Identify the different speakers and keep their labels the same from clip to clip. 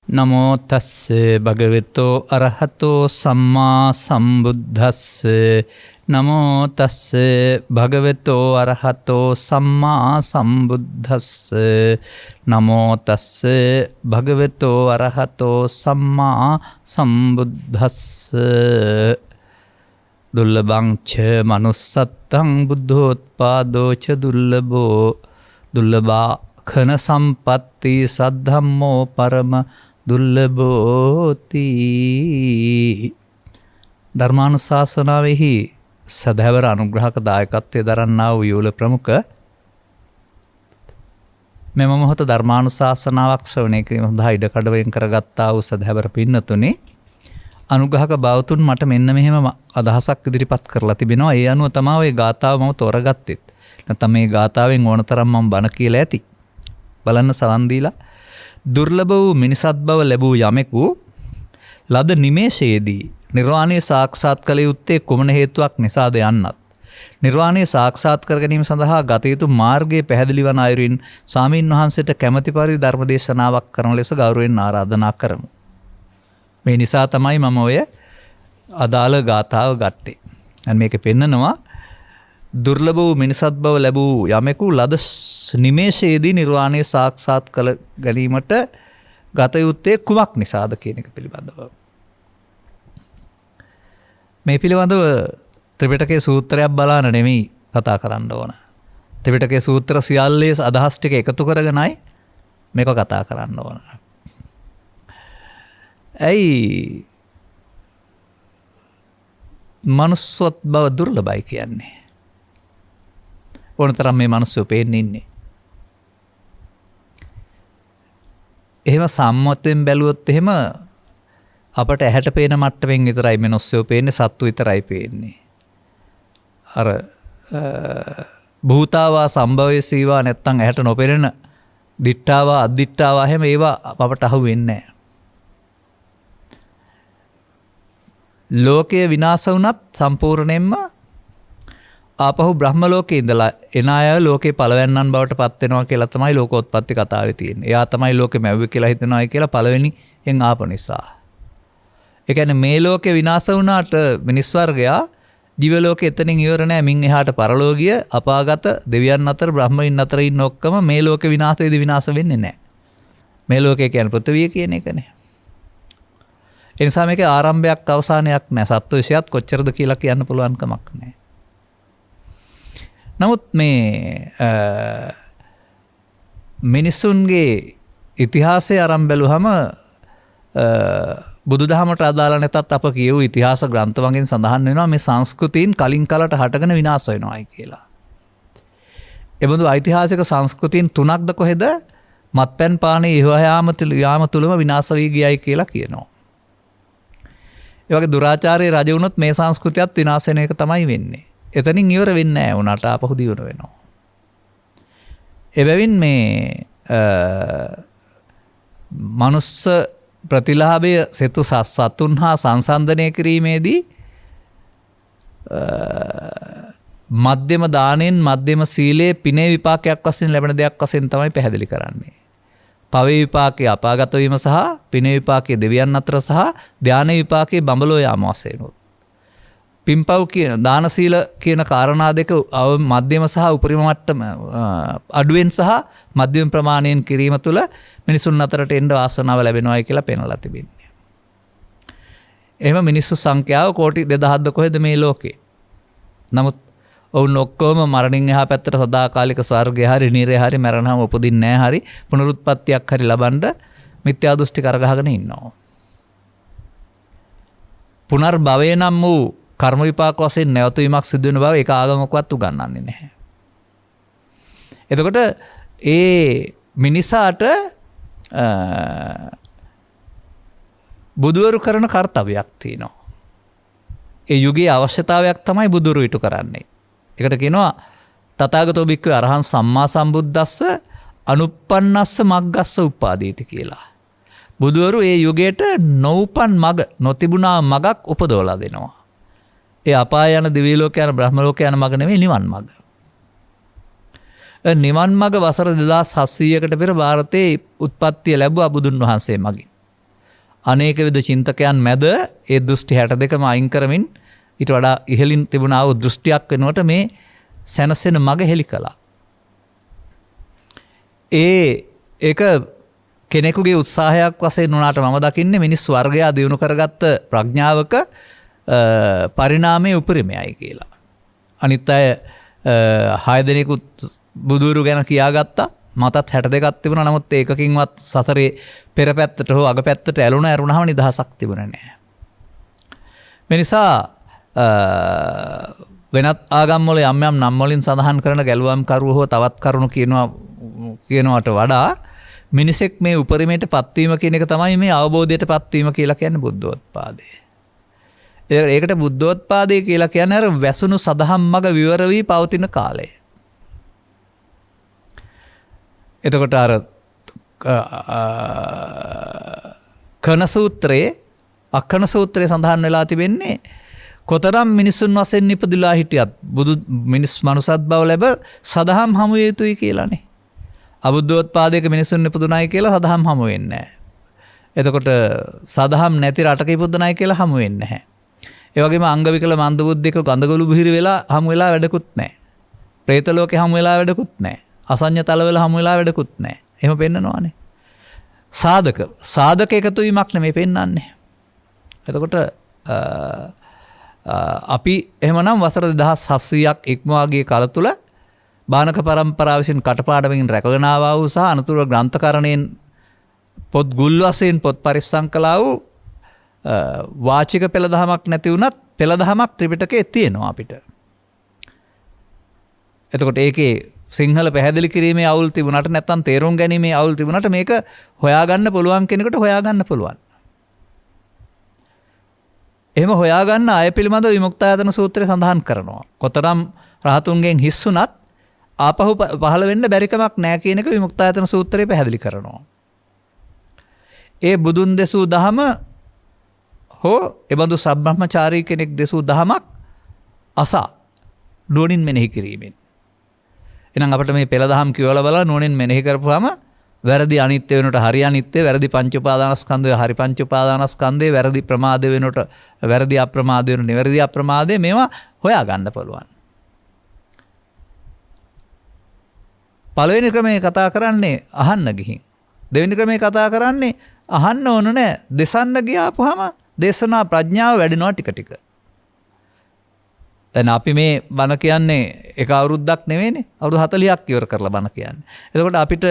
Speaker 1: නමෝ තස්ස භගවතෝ අරහතෝ සම්මා සම්බුද්දස්ස නමෝ තස්ස භගවතෝ අරහතෝ සම්මා සම්බුද්දස්ස නමෝ තස්ස භගවතෝ අරහතෝ සම්මා සම්බුද්දස්ස දුර්ලභං ච manussත්තං බුද්ධෝත්පාදෝ ච දුර්ලභෝ දුර්ලභා khana sampatti saddhammo parama දුර්ලභෝති. ධර්මානුශාසනාවෙහි සදහැවර අනුග්‍රහක දායකත්වයේ දරන්නා වූ යූල ප්‍රමුඛ මෙම මොහොත ධර්මානුශාසනාවක් ශ්‍රවණය කිරීම සඳහා ඉඩකඩ කරගත්තා වූ සදහැවර පින්නතුනි, අනුග්‍රහක බවතුන් මට මෙන්න මෙහෙම අදහසක් ඉදිරිපත් කරලා තිබෙනවා. ඒ අනුව තමයි මේ ගාථාව මම තෝරගත්තෙත්. නැත්නම් මේ ගාථාවෙන් ඕනතරම් මම බණ කියලා ඇති. බලන්න සවන් දීලා දුර්ලභ වූ මිනිසත් බව ලැබූ යමෙකු ලද නිමේෂයේදී නිර්වාණය සාක්ෂාත් කළ යුත්තේ කුමන හේතුවක් නිසාද යන්නත්, නිර්වාණය සාක්ෂාත් කර ගැනීම සඳහා ගත යුතු මාර්ගයේ පැහැදිලි වන අයුරින් ස්වාමීන් වහන්සේට කැමැති පරිදි ධර්ම දේශනාවක් කරන ලෙස ගෞරවයෙන් ආරාධනා කරමු. මේ නිසා තමයි මම ඔය අදාළ ගාථාව ගත්තේ. දැන් මේකේ පෙන්නනවා දුර්ලභ වූ මිනිසත් බව ලැබූ යමෙකු ලද නිමේෂයේදී නිර්වාණය සාක්ෂාත් කළ ගැනීමට ගත යුත්තේ කුමක් නිසාද කියන එක පිළිබඳව. මේ පිළිබඳව ත්‍රිපිටකයේ සූත්‍රයක් බලන්න නෙමෙයි කතා කරන්න ඕන. ත්‍රිපිටකයේ සූත්‍ර සියල්ලේ අදහස් ටික එකතු කරගෙනයි මේක කතා කරන්න ඕන. ඇයි manussත් බව දුර්ලභයි කියන්නේ? ඕනතරම් මේ මිනිස්සු පේන්නේ ඉන්නේ. එහෙම සම්මතයෙන් බැලුවොත් එහෙම අපට ඇහැට පේන මට්ටමින් විතරයි මිනිස්සු පේන්නේ, සත්තු විතරයි පේන්නේ. අර භූතාවා සම්භවයේ සීවා නැත්තම් ඇහැට නොපෙනෙන දිට්ඨාවා අද්දිට්ඨාවා එහෙම ඒවා අපට අහු වෙන්නේ නැහැ. ලෝකය විනාශ වුණත් සම්පූර්ණයෙන්ම ආපහු බ්‍රහ්ම ලෝකේ ඉඳලා එන අය ලෝකේ පළවෙන්නන් බවට පත් වෙනවා කියලා තමයි ලෝකෝත්පත්ති කතාවේ තියෙන්නේ. එයා තමයි ලෝකෙ මැව්වේ කියලා හිතනවායි කියලා පළවෙනිෙන් ආපු නිසා. ඒ කියන්නේ මේ ලෝකේ විනාශ වුණාට මිනිස් වර්ගයා ජීව ලෝකේ එතනින් ඉවර නැහැ. මින් එහාට පරලෝකීය අපාගත දෙවියන් අතර බ්‍රහ්මයින් අතර ඉන්න ඔක්කොම මේ ලෝකේ විනාශයේදී විනාශ වෙන්නේ නැහැ. මේ ලෝකේ කියන්නේ පෘථිවිය කියන එකනේ. ඒ නිසා මේකේ ආරම්භයක් අවසානයක් නැහැ. සත්ව විශයත් කොච්චරද කියලා කියන්න පුළුවන් කමක් නැහැ. නමුත් මේ මිනිසුන්ගේ ඉතිහාසය අරන් බැලුවම බුදුදහමට අදාළ නැතත් අප කියවූ ඉතිහාස ග්‍රන්ථ වලින් සඳහන් වෙනවා මේ සංස්කෘතීන් කලින් කලට හටගෙන විනාශ වෙනවායි කියලා. එබඳු ඓතිහාසික සංස්කෘතීන් තුනක්ද කොහෙද මත්පැන් පානයේ යාම තුලම විනාශ වී ගියයි කියලා කියනවා. ඒ වගේ දුරාචාරයේ රජ වුණොත් මේ සංස්කෘතියත් විනාශ වෙන එක තමයි වෙන්නේ. එතනින් ඉවර වෙන්නේ නැහැ. උනාට ආපහු දියුණු වෙනවා. එබැවින් මේ මනුස්ස ප්‍රතිලාභය සෙතු සතුන් හා සංසන්දනය කිරීමේදී මධ්‍යම දානෙන් මධ්‍යම සීලයේ පිනේ විපාකයක් වශයෙන් ලැබෙන දෙයක් වශයෙන් තමයි පැහැදිලි කරන්නේ. පවේ විපාකයේ අපාගත වීම සහ පිනේ විපාකයේ දෙවියන් අතර සහ ධාන විපාකයේ බඹලෝ යාම වශයෙන්. පින්පව් කියන දාන සීල කියන කාරණා දෙක මධ්‍යම සහ උපරිම මට්ටම අඩුවෙන් සහ මධ්‍යම ප්‍රමාණයෙන් කිරීම තුළ මිනිසුන් අතරට එන්න ආසනාව ලැබෙනවායි කියලා පෙන්වලා තිබෙනවා. එහෙම මිනිස්සු සංඛ්‍යාව කෝටි 2000ද කොහෙද මේ ලෝකේ. නමුත් ඔවුන් ඔක්කොම මරණින් එහා පැත්තට සදාකාලික ස්වර්ගයේ හරි නිරේ හරි මරණම උපදින්නේ නැහැ හරි පුනරුත්පත්තියක් හරි ලබන්න මිත්‍යා දෘෂ්ටි කරගහගෙන ඉන්නවා. පුනර්භවය නම් වූ කර්ම විපාක වශයෙන් නැවතීමක් සිදු වෙන බව ඒක ආගමකවත් උගන්වන්නේ නැහැ. එතකොට ඒ මිනිසාට බුදුවරු කරන කාර්යයක් තියෙනවා. ඒ යුගයේ අවශ්‍යතාවයක් තමයි බුදුවරු ඊට කරන්නේ. ඒකට කියනවා තථාගතෝ භික්ඛවේ අරහං සම්මා සම්බුද්දස්ස අනුප්පන්නස්ස මග්ගස්ස උපාදීති කියලා. බුදුවරු ඒ යුගයට නොඋපන් මග නොතිබුණා මගක් උපදවලා දෙනවා. ඒ අපාය යන දිව්‍ය ලෝක යන බ්‍රහ්ම ලෝක යන මග නෙමෙයි නිවන් මග. නිවන් මග වසර 2700කට පෙර ಭಾರතයේ උත්පත්තිය ලැබුවා බුදුන් වහන්සේ මගින්. අනේක විද චින්තකයන් මැද ඒ දෘෂ්ටි 62ම අයින් කරමින් ඊට වඩා ඉහළින් තිබුණා වූ දෘෂ්ටියක් වෙනුවට මේ සැනසෙන මඟ හෙළි කළා. ඒක කෙනෙකුගේ උත්සාහයක් වශයෙන් වුණාට මම දකින්නේ මිනිස් වර්ගයා දියුණු කරගත්ත ප්‍රඥාවක පරිණාමයේ උපරිමයයි කියලා. අනිත් අය 6 දෙනෙකුත් බුදුරු ගැන කියාගත්තා. මතත් 62ක් තිබුණා. නමුත් ඒකකින්වත් සතරේ පෙර පැත්තට හෝ අග පැත්තට ඇරුණාම නිදහසක් තිබුණේ නැහැ. මේ නිසා වෙනත් ආගම් වල යම් යම් නම් වලින් සඳහන් කරන ගැලුවම් කරුව හෝ තවත් කරුණු කියනවට වඩා මිනිසෙක් මේ උපරිමයට පත්වීම කියන එක තමයි මේ අවබෝධයට පත්වීම කියලා කියන්නේ බුද්ධෝත්පාදය. ඒකට බුද්ධෝත්පාදය කියලා කියන්නේ අර වැසුණු සදහම් මඟ විවර වී පවතින කාලය. එතකොට අර කන සූත්‍රයේ අක්කන සූත්‍රයේ සඳහන් වෙලා තිබෙන්නේ කොතරම් මිනිසුන් වශයෙන් ඉපදිලා හිටියත් මිනිස් මනුසත් බව ලැබ සදහම් හමු විය යුතුයි කියලානේ. අබුද්ධෝත්පාදයක මිනිසුන් ඉපදුනායි කියලා සදහම් හමු වෙන්නේ නැහැ. එතකොට සදහම් නැති රටක ඉපදුනායි කියලා හමු වෙන්නේ නැහැ. ඒ වගේම අංග විකල මන්ද බුද්ධික ගඳගොළු බිහිර වෙලා හමු වෙලා වැඩකුත් නැහැ. പ്രേත ලෝකේ හමු වෙලා වැඩකුත් නැහැ. අසඤ්ඤ තලවල හමු වෙලා වැඩකුත් නැහැ. එහෙම පෙන්නනවානේ. සාධක එකතු වීමක් නෙමෙයි පෙන්වන්නේ. එතකොට අපි එහෙමනම් වසර 2700ක් ඉක්මවා ගිය කාල තුල බානක පරම්පරාව විසින් කටපාඩමින් රැකගෙන ආවා වූ සහ අනතුරු ග්‍රන්ථකරණයෙන් පොත් ගුල් වශයෙන් පොත් පරිස්සම් කළා වූ වාචික පෙළ දහමක් නැති වුණත් පෙළ දහමක් ත්‍රිපිටකයේ තියෙනවා අපිට. එතකොට ඒකේ සිංහල පැහැදිලි කිරීමේ අවුල් තිබුණාට නැත්නම් තේරුම් ගැනීමේ අවුල් තිබුණාට මේක හොයාගන්න පුළුවන් කෙනෙකුට හොයාගන්න පුළුවන්. එහෙම හොයාගන්න අය පිළිබඳව විමුක්තායතන සූත්‍රය සඳහන් කරනවා. කොතරම් රහතුන්ගෙන් හිස් වුණත් ආපහු පහළ වෙන්න බැරිකමක් නැහැ කියන එක විමුක්තායතන සූත්‍රයේ පැහැදිලි කරනවා. ඒ බුදුන් දෙසූ දහම හෝ එබඳු සබ්‍රහ්මචාරී කෙනෙක් දෙසූ දහමක් අසා නුවණින් මෙනෙහි කිරීමෙන්. එහෙනම් අපිට මේ පෙළ දහම් කියවලා බලලා නුවණින් මෙනෙහි කරපුවාම වැරදි අනිත්‍ය වෙනකොට හරි අනිත්‍ය, වැරදි පංච උපාදානස්කන්ධය හරි පංච උපාදානස්කන්ධය, වැරදි ප්‍රමාද වෙනකොට වැරදි අප්‍රමාද වෙනකොට නිවැරදි අප්‍රමාදය මේවා හොයා ගන්න පුළුවන්. පළවෙනි ක්‍රමයේ කතා කරන්නේ අහන්න ගිහින්. දෙවෙනි ක්‍රමයේ කතා කරන්නේ අහන්න ඕන නෑ, දෙසන්න ගියාපුවාම දේශනා ප්‍රඥාව වැඩෙනවා ටික ටික. දැන් අපි මේ බණ කියන්නේ එක අවුරුද්දක් නෙවෙයිනේ, අවුරුදු 40ක් ඉවර කරලා බණ කියන්නේ. එතකොට අපිට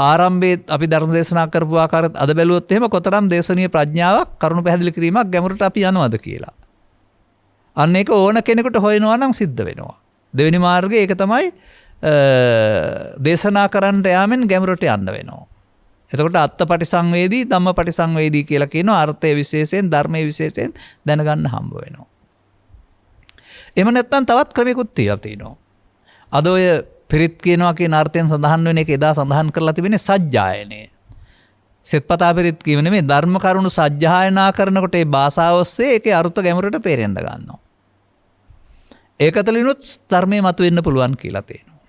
Speaker 1: ආරම්භයේ අපි ධර්ම දේශනා කරපු ආකාරයත් අද බැලුවොත් එහෙම කොතරම් දේශනීය ප්‍රඥාවක් කරුණු පැහැදිලි කිරීමක් ගැඹුරට අපි යනවද කියලා. අන්න ඒක ඕන කෙනෙකුට හොයනවා නම් සිද්ධ වෙනවා. දෙවෙනි මාර්ගය ඒක තමයි දේශනා කරන්න යාමෙන් ගැඹුරට යන්න වෙනවා. එතකොට අත්පටිසංවේදී ධම්මපටිසංවේදී කියලා කියනවා. අර්ථයේ විශේෂයෙන් ධර්මයේ විශේෂයෙන් දැනගන්න හම්බ වෙනවා. එහෙම නැත්නම් තවත් ක්‍රමයකුත් තියෙනවා. අද ඔය පිරිත් කියනවා කියන අර්ථයෙන් සඳහන් වෙන එක එදා සඳහන් කරලා තිබෙන්නේ සජ්ජායනය. සෙත්පතා පිරිත් කියව නෙමෙයි, ධර්ම කරුණු සජ්ජායනා කරනකොට ඒ භාෂාව ඔස්සේ ඒකේ අර්ථ ගැඹුරට තේරෙන්න ගන්නවා. ඒකතලිනුත් ධර්මයේ මතුවෙන්න පුළුවන් කියලා තියෙනවා.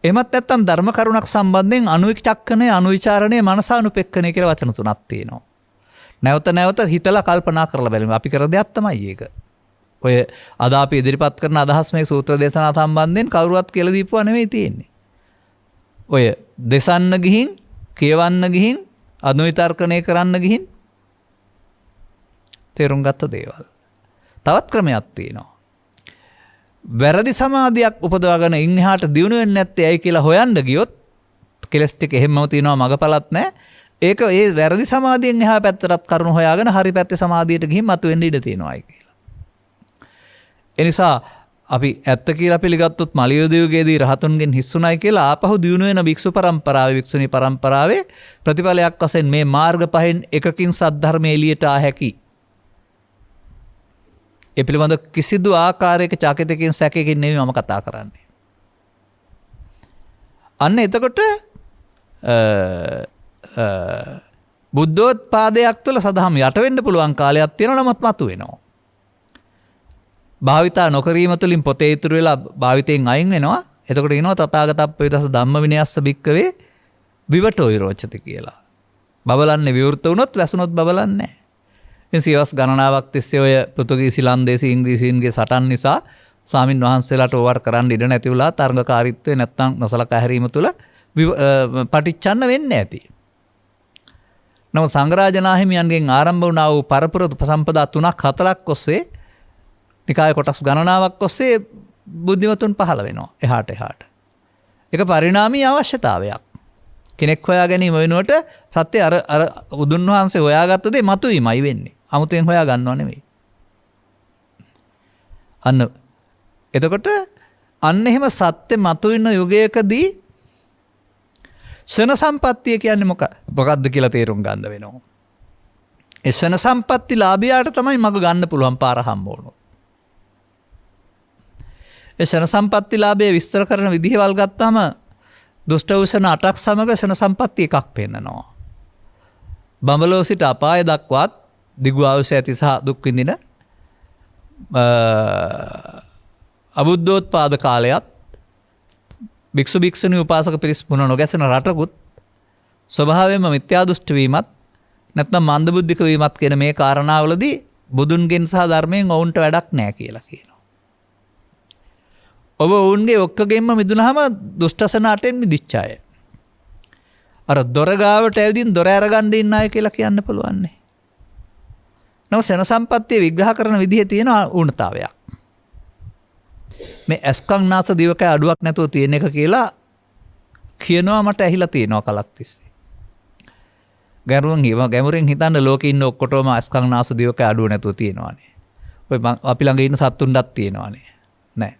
Speaker 1: එහෙමත් නැත්නම් ධර්ම කරුණක් සම්බන්ධයෙන් අනුවිචක්කණය, අනුවිචාරණය, මනසානුපෙක්කණය කියලා වචන තුනක් තියෙනවා. නැවත නැවත හිතලා කල්පනා කරලා බැලීම අපි කර දෙයක් තමයි ඒක. ඔය අද අපි ඉදිරිපත් කරන අදහස් මේ සූත්‍ර දේශනා සම්බන්ධයෙන් කවුරුවත් කියලා දීපුවා නෙවෙයි තියෙන්නේ. ඔය දෙසන්න ගිහින්, කියවන්න ගිහින්, අනුවිතර්කණය කරන්න ගිහින් තේරුම් ගත්ත දේවල්. තවත් ක්‍රමයක් තියෙනවා. වැරදි සමාධියක් උපදවාගෙන ඉන් එහාට දියුණු වෙන්නේ නැත්තේ ඇයි කියලා හොයන්න ගියොත් කෙලස් ටික එහෙමම තියෙනවා, මගපලත් නැහැ. ඒක ඒ වැරදි සමාධියෙන් එහා පැත්තටත් කරුණු හොයාගෙන හරි පැත්තේ සමාධියට ගිහින් මතුවෙන්න ඉඩ තියෙනවායි කියලා. එනිසා අපි ඇත්ත කියලා පිළිගත්තොත් මලියුදයුගේදී රහතුන්ගෙන් හිස්සුණයි කියලා ආපහු දියුණු වෙන භික්ෂු පරම්පරාවේ, භික්ෂුණී පරම්පරාවේ ප්‍රතිඵලයක් වශයෙන් මේ මාර්ග පහෙන් එකකින් සද්ධර්මයේ එළියට ආ හැකි. ඒ පිළිබඳ කිසිදු ආකාරයක චකිතකින් සැකයකින් නෙවෙයි මම කතා කරන්නේ. අන්න එතකොට බුද්ධෝත්පාදයක් තුළ සදහම් යට වෙන්න පුළුවන් කාලයක් තියෙනවා, නමුත් මතු වෙනවා. භාවිතා නොකිරීම තුළින් පොතේ ඉතුරු වෙලා භාවිතයෙන් අයින් වෙනවා. එතකොට කියනවා තථාගතප්පේ දස ධම්ම විනයස්ස භික්කවේ විවටෝ විරෝචති කියලා. බබලන්නේ විවෘත වුණොත් වැසුනොත් බබලන්නේ නැහැ. ඉතින් සියවස් ගණනාවක් තිස්සේ ඔය පෘතුගීසි ලන්දේසි ඉංග්‍රීසීන්ගේ සටන් නිසා ස්වාමින් වහන්සේලාට ඕවර් කරන්න ඉඩ නැති වුණා තරඟකාරීත්වය නැත්තම් නොසලකා හැරීම තුළ පටිච්චන්න වෙන්නේ ඇති. නමුත් සංඝරාජනාහිමියන්ගෙන් ආරම්භ වුණා වූ පරපුර උපසම්පදා 3ක් 4ක් ඔස්සේ නිකාය කොටස් ගණනාවක් ඔස්සේ බුද්ධිමතුන් පහළ වෙනවා එහාට එහාට. ඒක පරිණාමීය අවශ්‍යතාවයක්. කෙනෙක් හොයා ගැනීම වෙනුවට සත්‍ය අර බුදුන් වහන්සේ හොයාගත්ත දේ මතුවීමයි වෙන්නේ. 아무තෙන් හොයා ගන්නව නෙමෙයි. එතකොට අන්න එහෙම සත්‍ය මතුවෙන යුගයකදී ශන සම්පත්තිය කියන්නේ මොකක්ද කියලා තේරුම් ගන්න වෙනවා. ඒ ශන සම්පatti ලාභියාට තමයි මග ගන්න පුළුවන් පාර හම්බ වුණොත්. ඒ ශන සම්පatti ලාභය විස්තර කරන විදිහවල් ගත්තාම දුෂ්ට වූ 8ක් සමග ශන සම්පatti එකක් පෙන්නනවා. බඹලෝ සිට අපාය දක්වාත් දිගු ආයුෂ ඇති සහ දුක් විඳින අබුද්ධෝත්පාද කාලයත් භික්ෂු භික්ෂුණී උපාසක පිරිස් මුණ නොගැසෙන රටකුත් ස්වභාවයෙන්ම මිත්‍යා දෘෂ්ටි වීමත් නැත්නම් මන්දබුද්ධික වීමත් කියන මේ කාරණාවලදී බුදුන්ගෙන් සහ ධර්මයෙන් ඔවුන්ට වැඩක් නැහැ කියලා කියනවා. ඔබ ඔවුන්ගේ ඔක්කොගෙන්ම මිදුනහම දුෂ්ටසන අටෙන් මිදිච්ච අය. අර දොර ගාවට ඇවිදින් දොර අරගන්න ඉන්න අය කියලා කියන්න පුළුවන් නේ. නෝ සෙන සම්පත්තිය විග්‍රහ කරන විදිහේ තියෙන ඌණතාවයක්. මේ ඇස්කම් නාස දිවකය අඩුවක් නැතුව තියෙන එක කියලා කියනවා මට ඇහිලා තියෙනවා කලක් තිස්සේ. ගැමුරෙන් හිතන්න ලෝකේ ඉන්න ඔක්කොටම ඇස්කම් නාස දිවකය අඩුව නැතුව තියෙනවානේ. ඔය අපි ළඟ ඉන්න සත්තුන්ටත් තියෙනවානේ. නෑ.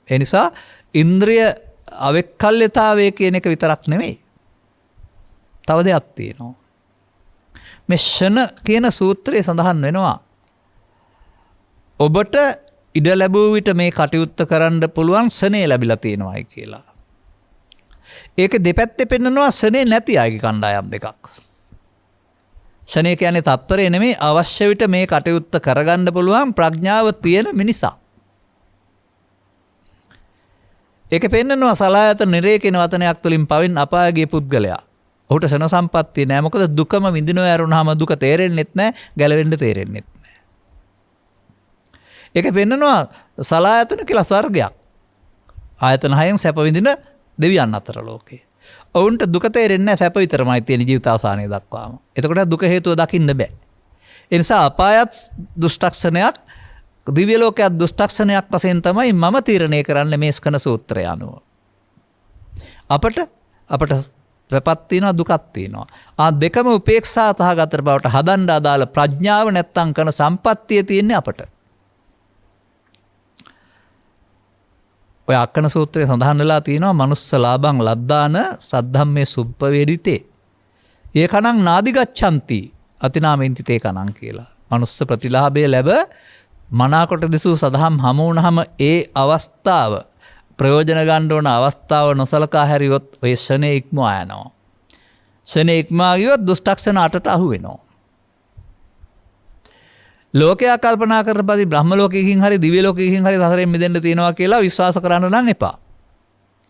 Speaker 1: ඒ නිසා ඉන්ද්‍රිය අවෙක්කල්්‍යතාවය කියන එක විතරක් නෙමෙයි. තව දෙයක් තියෙනවා. මේ ෂණ කියන සූත්‍රයේ සඳහන් වෙනවා ඔබට ඉඩ ලැබූ විට මේ කටයුත්ත කරන්න පුළුවන් ශනේ ලැබිලා තියෙනවායි කියලා. ඒක දෙපැත්තේ පෙන්නනවා ශනේ නැති අයගේ කණ්ඩායම් දෙකක්. ශනේ කියන්නේ තත්පරේ නෙමෙයි අවශ්‍ය විට මේ කටයුත්ත කරගන්න පුළුවන් ප්‍රඥාව තියෙන මිනිසා. ඒක පෙන්නනවා සලායතන නිරේ කියන වචනයක් තුලින් පවෙන් අපායගේ පුද්ගලයා. ඔහුට ශන සම්පත්තිය නෑ. මොකද දුකම විඳිනව ඇරුණාම දුක තේරෙන්නෙත් නෑ, ගැලවෙන්න තේරෙන්නෙත් නෑ. ඒක පෙන්නනවා සලායතන කියලා ස්වර්ගයක්. ආයතන 6න් සැප විඳින දෙවියන් අතර ලෝකේ. ඔවුන්ට දුක තේරෙන්නේ නැහැ, සැප විතරමයි තියෙන ජීවිතාවසානයේ දක්වාම. එතකොට දුක හේතුව දකින්න බෑ. ඒ නිසා අපායත් දුෂ්ටක්ෂණයක්, දිව්‍ය ලෝකයක් දුෂ්ටක්ෂණයක් වශයෙන් තමයි මම තීරණය කරන්නේ මේ ස්කන සූත්‍රය අනුව. අපට ප්‍රපත් තියෙනවා, දුකක් තියෙනවා. දෙකම උපේක්ෂා තහගතර බවට හදන්න අදාළ ප්‍රඥාව නැත්තම් කරන සම්පත්තිය තියෙන්නේ අපට. ඔය අක්කන සූත්‍රයේ සඳහන් වෙලා තියෙනවා මනුස්ස ලාභං ලද්දාන සද්ධම්මේ සුප්පවේදිතේ. ඒකණං නාදිගච්ඡanti අතිනාමෙන්තිතේ කණං කියලා. මනුස්ස ප්‍රතිලාභය ලැබ මනාකොට දිසූ සදහම් හමු වුණාම ඒ අවස්ථාව ප්‍රයෝජන ගන්න ඕන අවස්ථාව නොසලකා හැරියොත් ඔය ශනේ ඉක්මවා යනවා. ශනේ ඉක්මවා ගියොත් දුෂ්ටක්ෂණ 8ට අහු වෙනවා. ලෝකයා කල්පනා කරපදි බ්‍රහ්ම ලෝකයකින් හරි දිව්‍ය ලෝකයකින් හරි සසරෙන් මිදෙන්න තියෙනවා කියලා විශ්වාස කරන්න නම් එපා.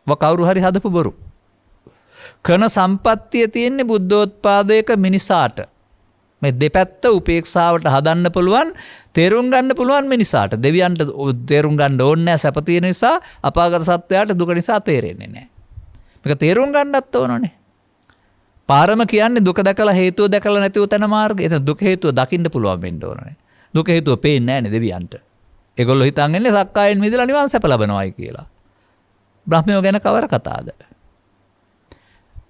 Speaker 1: කවුරු හරි හදපු බොරු. කන සම්පත්තිය තියෙන්නේ බුද්ධෝත්පාදයක මිනිසාට. මේ දෙපැත්ත උපේක්ෂාවට හදන්න පුළුවන්, තේරුම් ගන්න පුළුවන් මිනිසාට. දෙවියන්ට තේරුම් ගන්න ඕනේ නැහැ සැප තියෙන නිසා, අපාගත සත්වයාට දුක නිසා තේරෙන්නේ නැහැ. මේක තේරුම් ගන්නත් ඕනනේ. පාරම කියන්නේ දුක දැකලා හේතුව දැකලා නැතිව තන මාර්ගය. එතන දුක හේතුව දකින්න පුළුවන් වෙන්න ඕනනේ. දුක හේතුව පේන්නේ නැහැනේ දෙවියන්ට. ඒගොල්ලෝ හිතන් ඉන්නේ සක්කායෙන් මිදලා නිවන් සැප ලබනවායි කියලා. බ්‍රහ්මයෝ ගැන කවර කතාවද?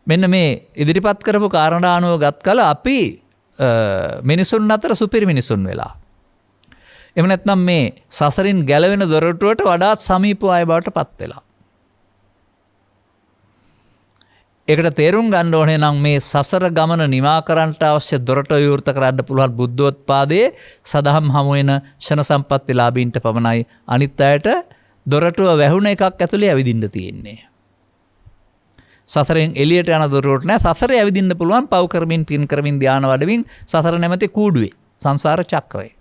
Speaker 1: මෙන්න මේ ඉදිරිපත් කරපු කාරණා අනුව ගත් කල අපි මිනිසුන් අතර සුපිරි මිනිසුන් වෙලා. එහෙම නැත්නම් මේ සසරින් ගැලවෙන දොරටුවට වඩාත් සමීප අය බවට පත් වෙලා. ඒකට තේරුම් ගන්න ඕනේ නම් මේ සසර ගමන නිමා කරන්නට අවශ්‍ය දොරටු විවෘත කරන්න පුළුවන් බුද්ධෝත්පාදයේ සදහම් හමු වෙන ෂණ සම්පත්ති ලාභීන්ට පමණයි. අනිත් අයට දොරටුව වැහුණ එකක් ඇතුලේ ඇවිදින්න තියෙන්නේ. සසරෙන් එළියට යන දොරටුවට නෑ. සසරේ ඇවිදින්න පුළුවන් පව් කරමින්, පින් කරමින්, ධානය වඩමින් සසර නැමැති කූඩුවේ, සංසාර චක්‍රයේ.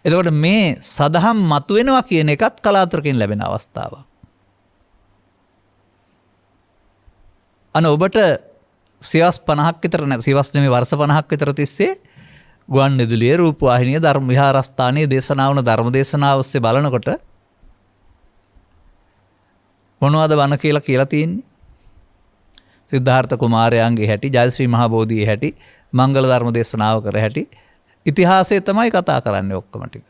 Speaker 1: එතකොට මේ සදහම් මතුවෙනවා කියන එකත් කලාතුරකින් ලැබෙන අවස්ථාවක්. ඔබට සියවස් 50ක් විතර නැත් සියවස් නෙමෙයි වර්ෂ 50ක් විතර තිස්සේ ගුවන් විදුලියේ රූපවාහිනිය ධර්ම විහාරස්ථානයේ දේශනා වුණ ධර්ම දේශනාව ඔස්සේ බලනකොට මොනවද වන කියලා තියෙන්නේ? සිද්ධාර්ථ කුමාරයාගේ හැටි, ජයශ්‍රී මහ බෝධියේ හැටි, මංගල ධර්ම දේශනාව කර හැටි ඉතිහාසයේ තමයි කතා කරන්නේ ඔක්කොම ටික.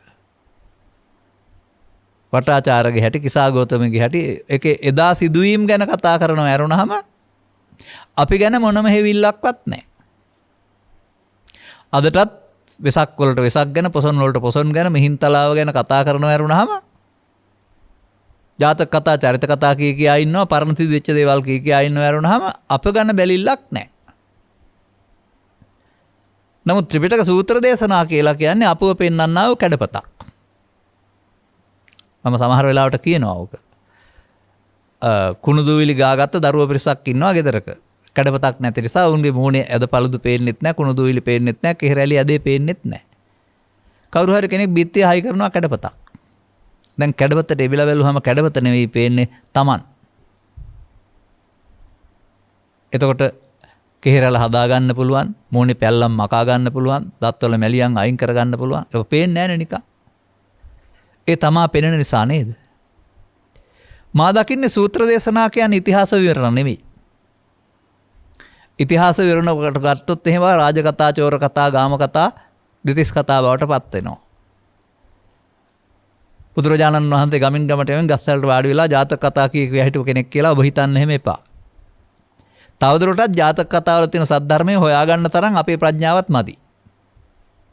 Speaker 1: වටාචාරගේ හැටි, කිසා ගෞතමගේ හැටි ඒකේ එදා සිදුවීම් ගැන කතා කරනවා ඇරුණාම අපි ගැන මොනම හැවිල්ලක්වත් නැහැ. අදටත් වෙසක් වලට වෙසක් ගැන, පොසොන් වලට පොසොන් ගැන, මිහින්තලාව ගැන කතා කරනවා ඇරුණාම ජාතක කතා, චරිත කතා කියා ඉන්නවා, පරණ සිදු වෙච්ච දේවල් කියා ඉන්නවා ඇරුණාම අප ගැන බැලිල්ලක් නැහැ. නමුත් ත්‍රිපිටක සූත්‍ර දේශනා කියලා කියන්නේ අපව පෙන්වන්නා වූ කැඩපතක්. මම සමහර වෙලාවට කියනවා ඕක. කුණු දුවිලි ගාගත්ත දරුවෝ පිරිසක් ඉන්නවා ගෙදරක. කැඩපතක් නැති නිසා උන්ගේ මූණේ ඇද පළුදු පේන්නෙත් නැහැ, කුණු දුවිලි පේන්නෙත් නැහැ, කෙහෙරැලි ඇදේ පේන්නෙත් නැහැ. කවුරු හරි කෙනෙක් බිත්තිය හයි කරනවා කැඩපතක්. දැන් කැඩපතට එබිලා බැලුවම කැඩපත නෙවෙයි පේන්නේ Taman. එතකොට කෙහෙරැල හදා ගන්න පුළුවන්, මූණේ පැල්ලම් මකා ගන්න පුළුවන්, දත්වල මැලියන් අයින් කර ගන්න පුළුවන්. ඒක පේන්නේ නැහැ නේ නිකන්. ඒ තමා පෙනෙන නිසා නේද? මා දකින්නේ සූත්‍ර දේශනා කියන්නේ ඉතිහාස විවරණ නෙමෙයි. ඉතිහාස විවරණකට ගත්තොත් එහෙම රාජ කතා, චෝර කතා, ගාම කතා, දෙතිස් කතා බවට පත් වෙනවා. බුදුරජාණන් වහන්සේ ගමින් ගමට යමින් ගස්වලට වාඩි වෙලා ජාතක කතා කිය හිටපු කෙනෙක් කියලා ඔබ හිතන්න එහෙම එපා. තවදුරටත් ජාතක කතාවල තියෙන සද්ධර්මය හොයාගන්න තරම් අපේ ප්‍රඥාවත් මදි.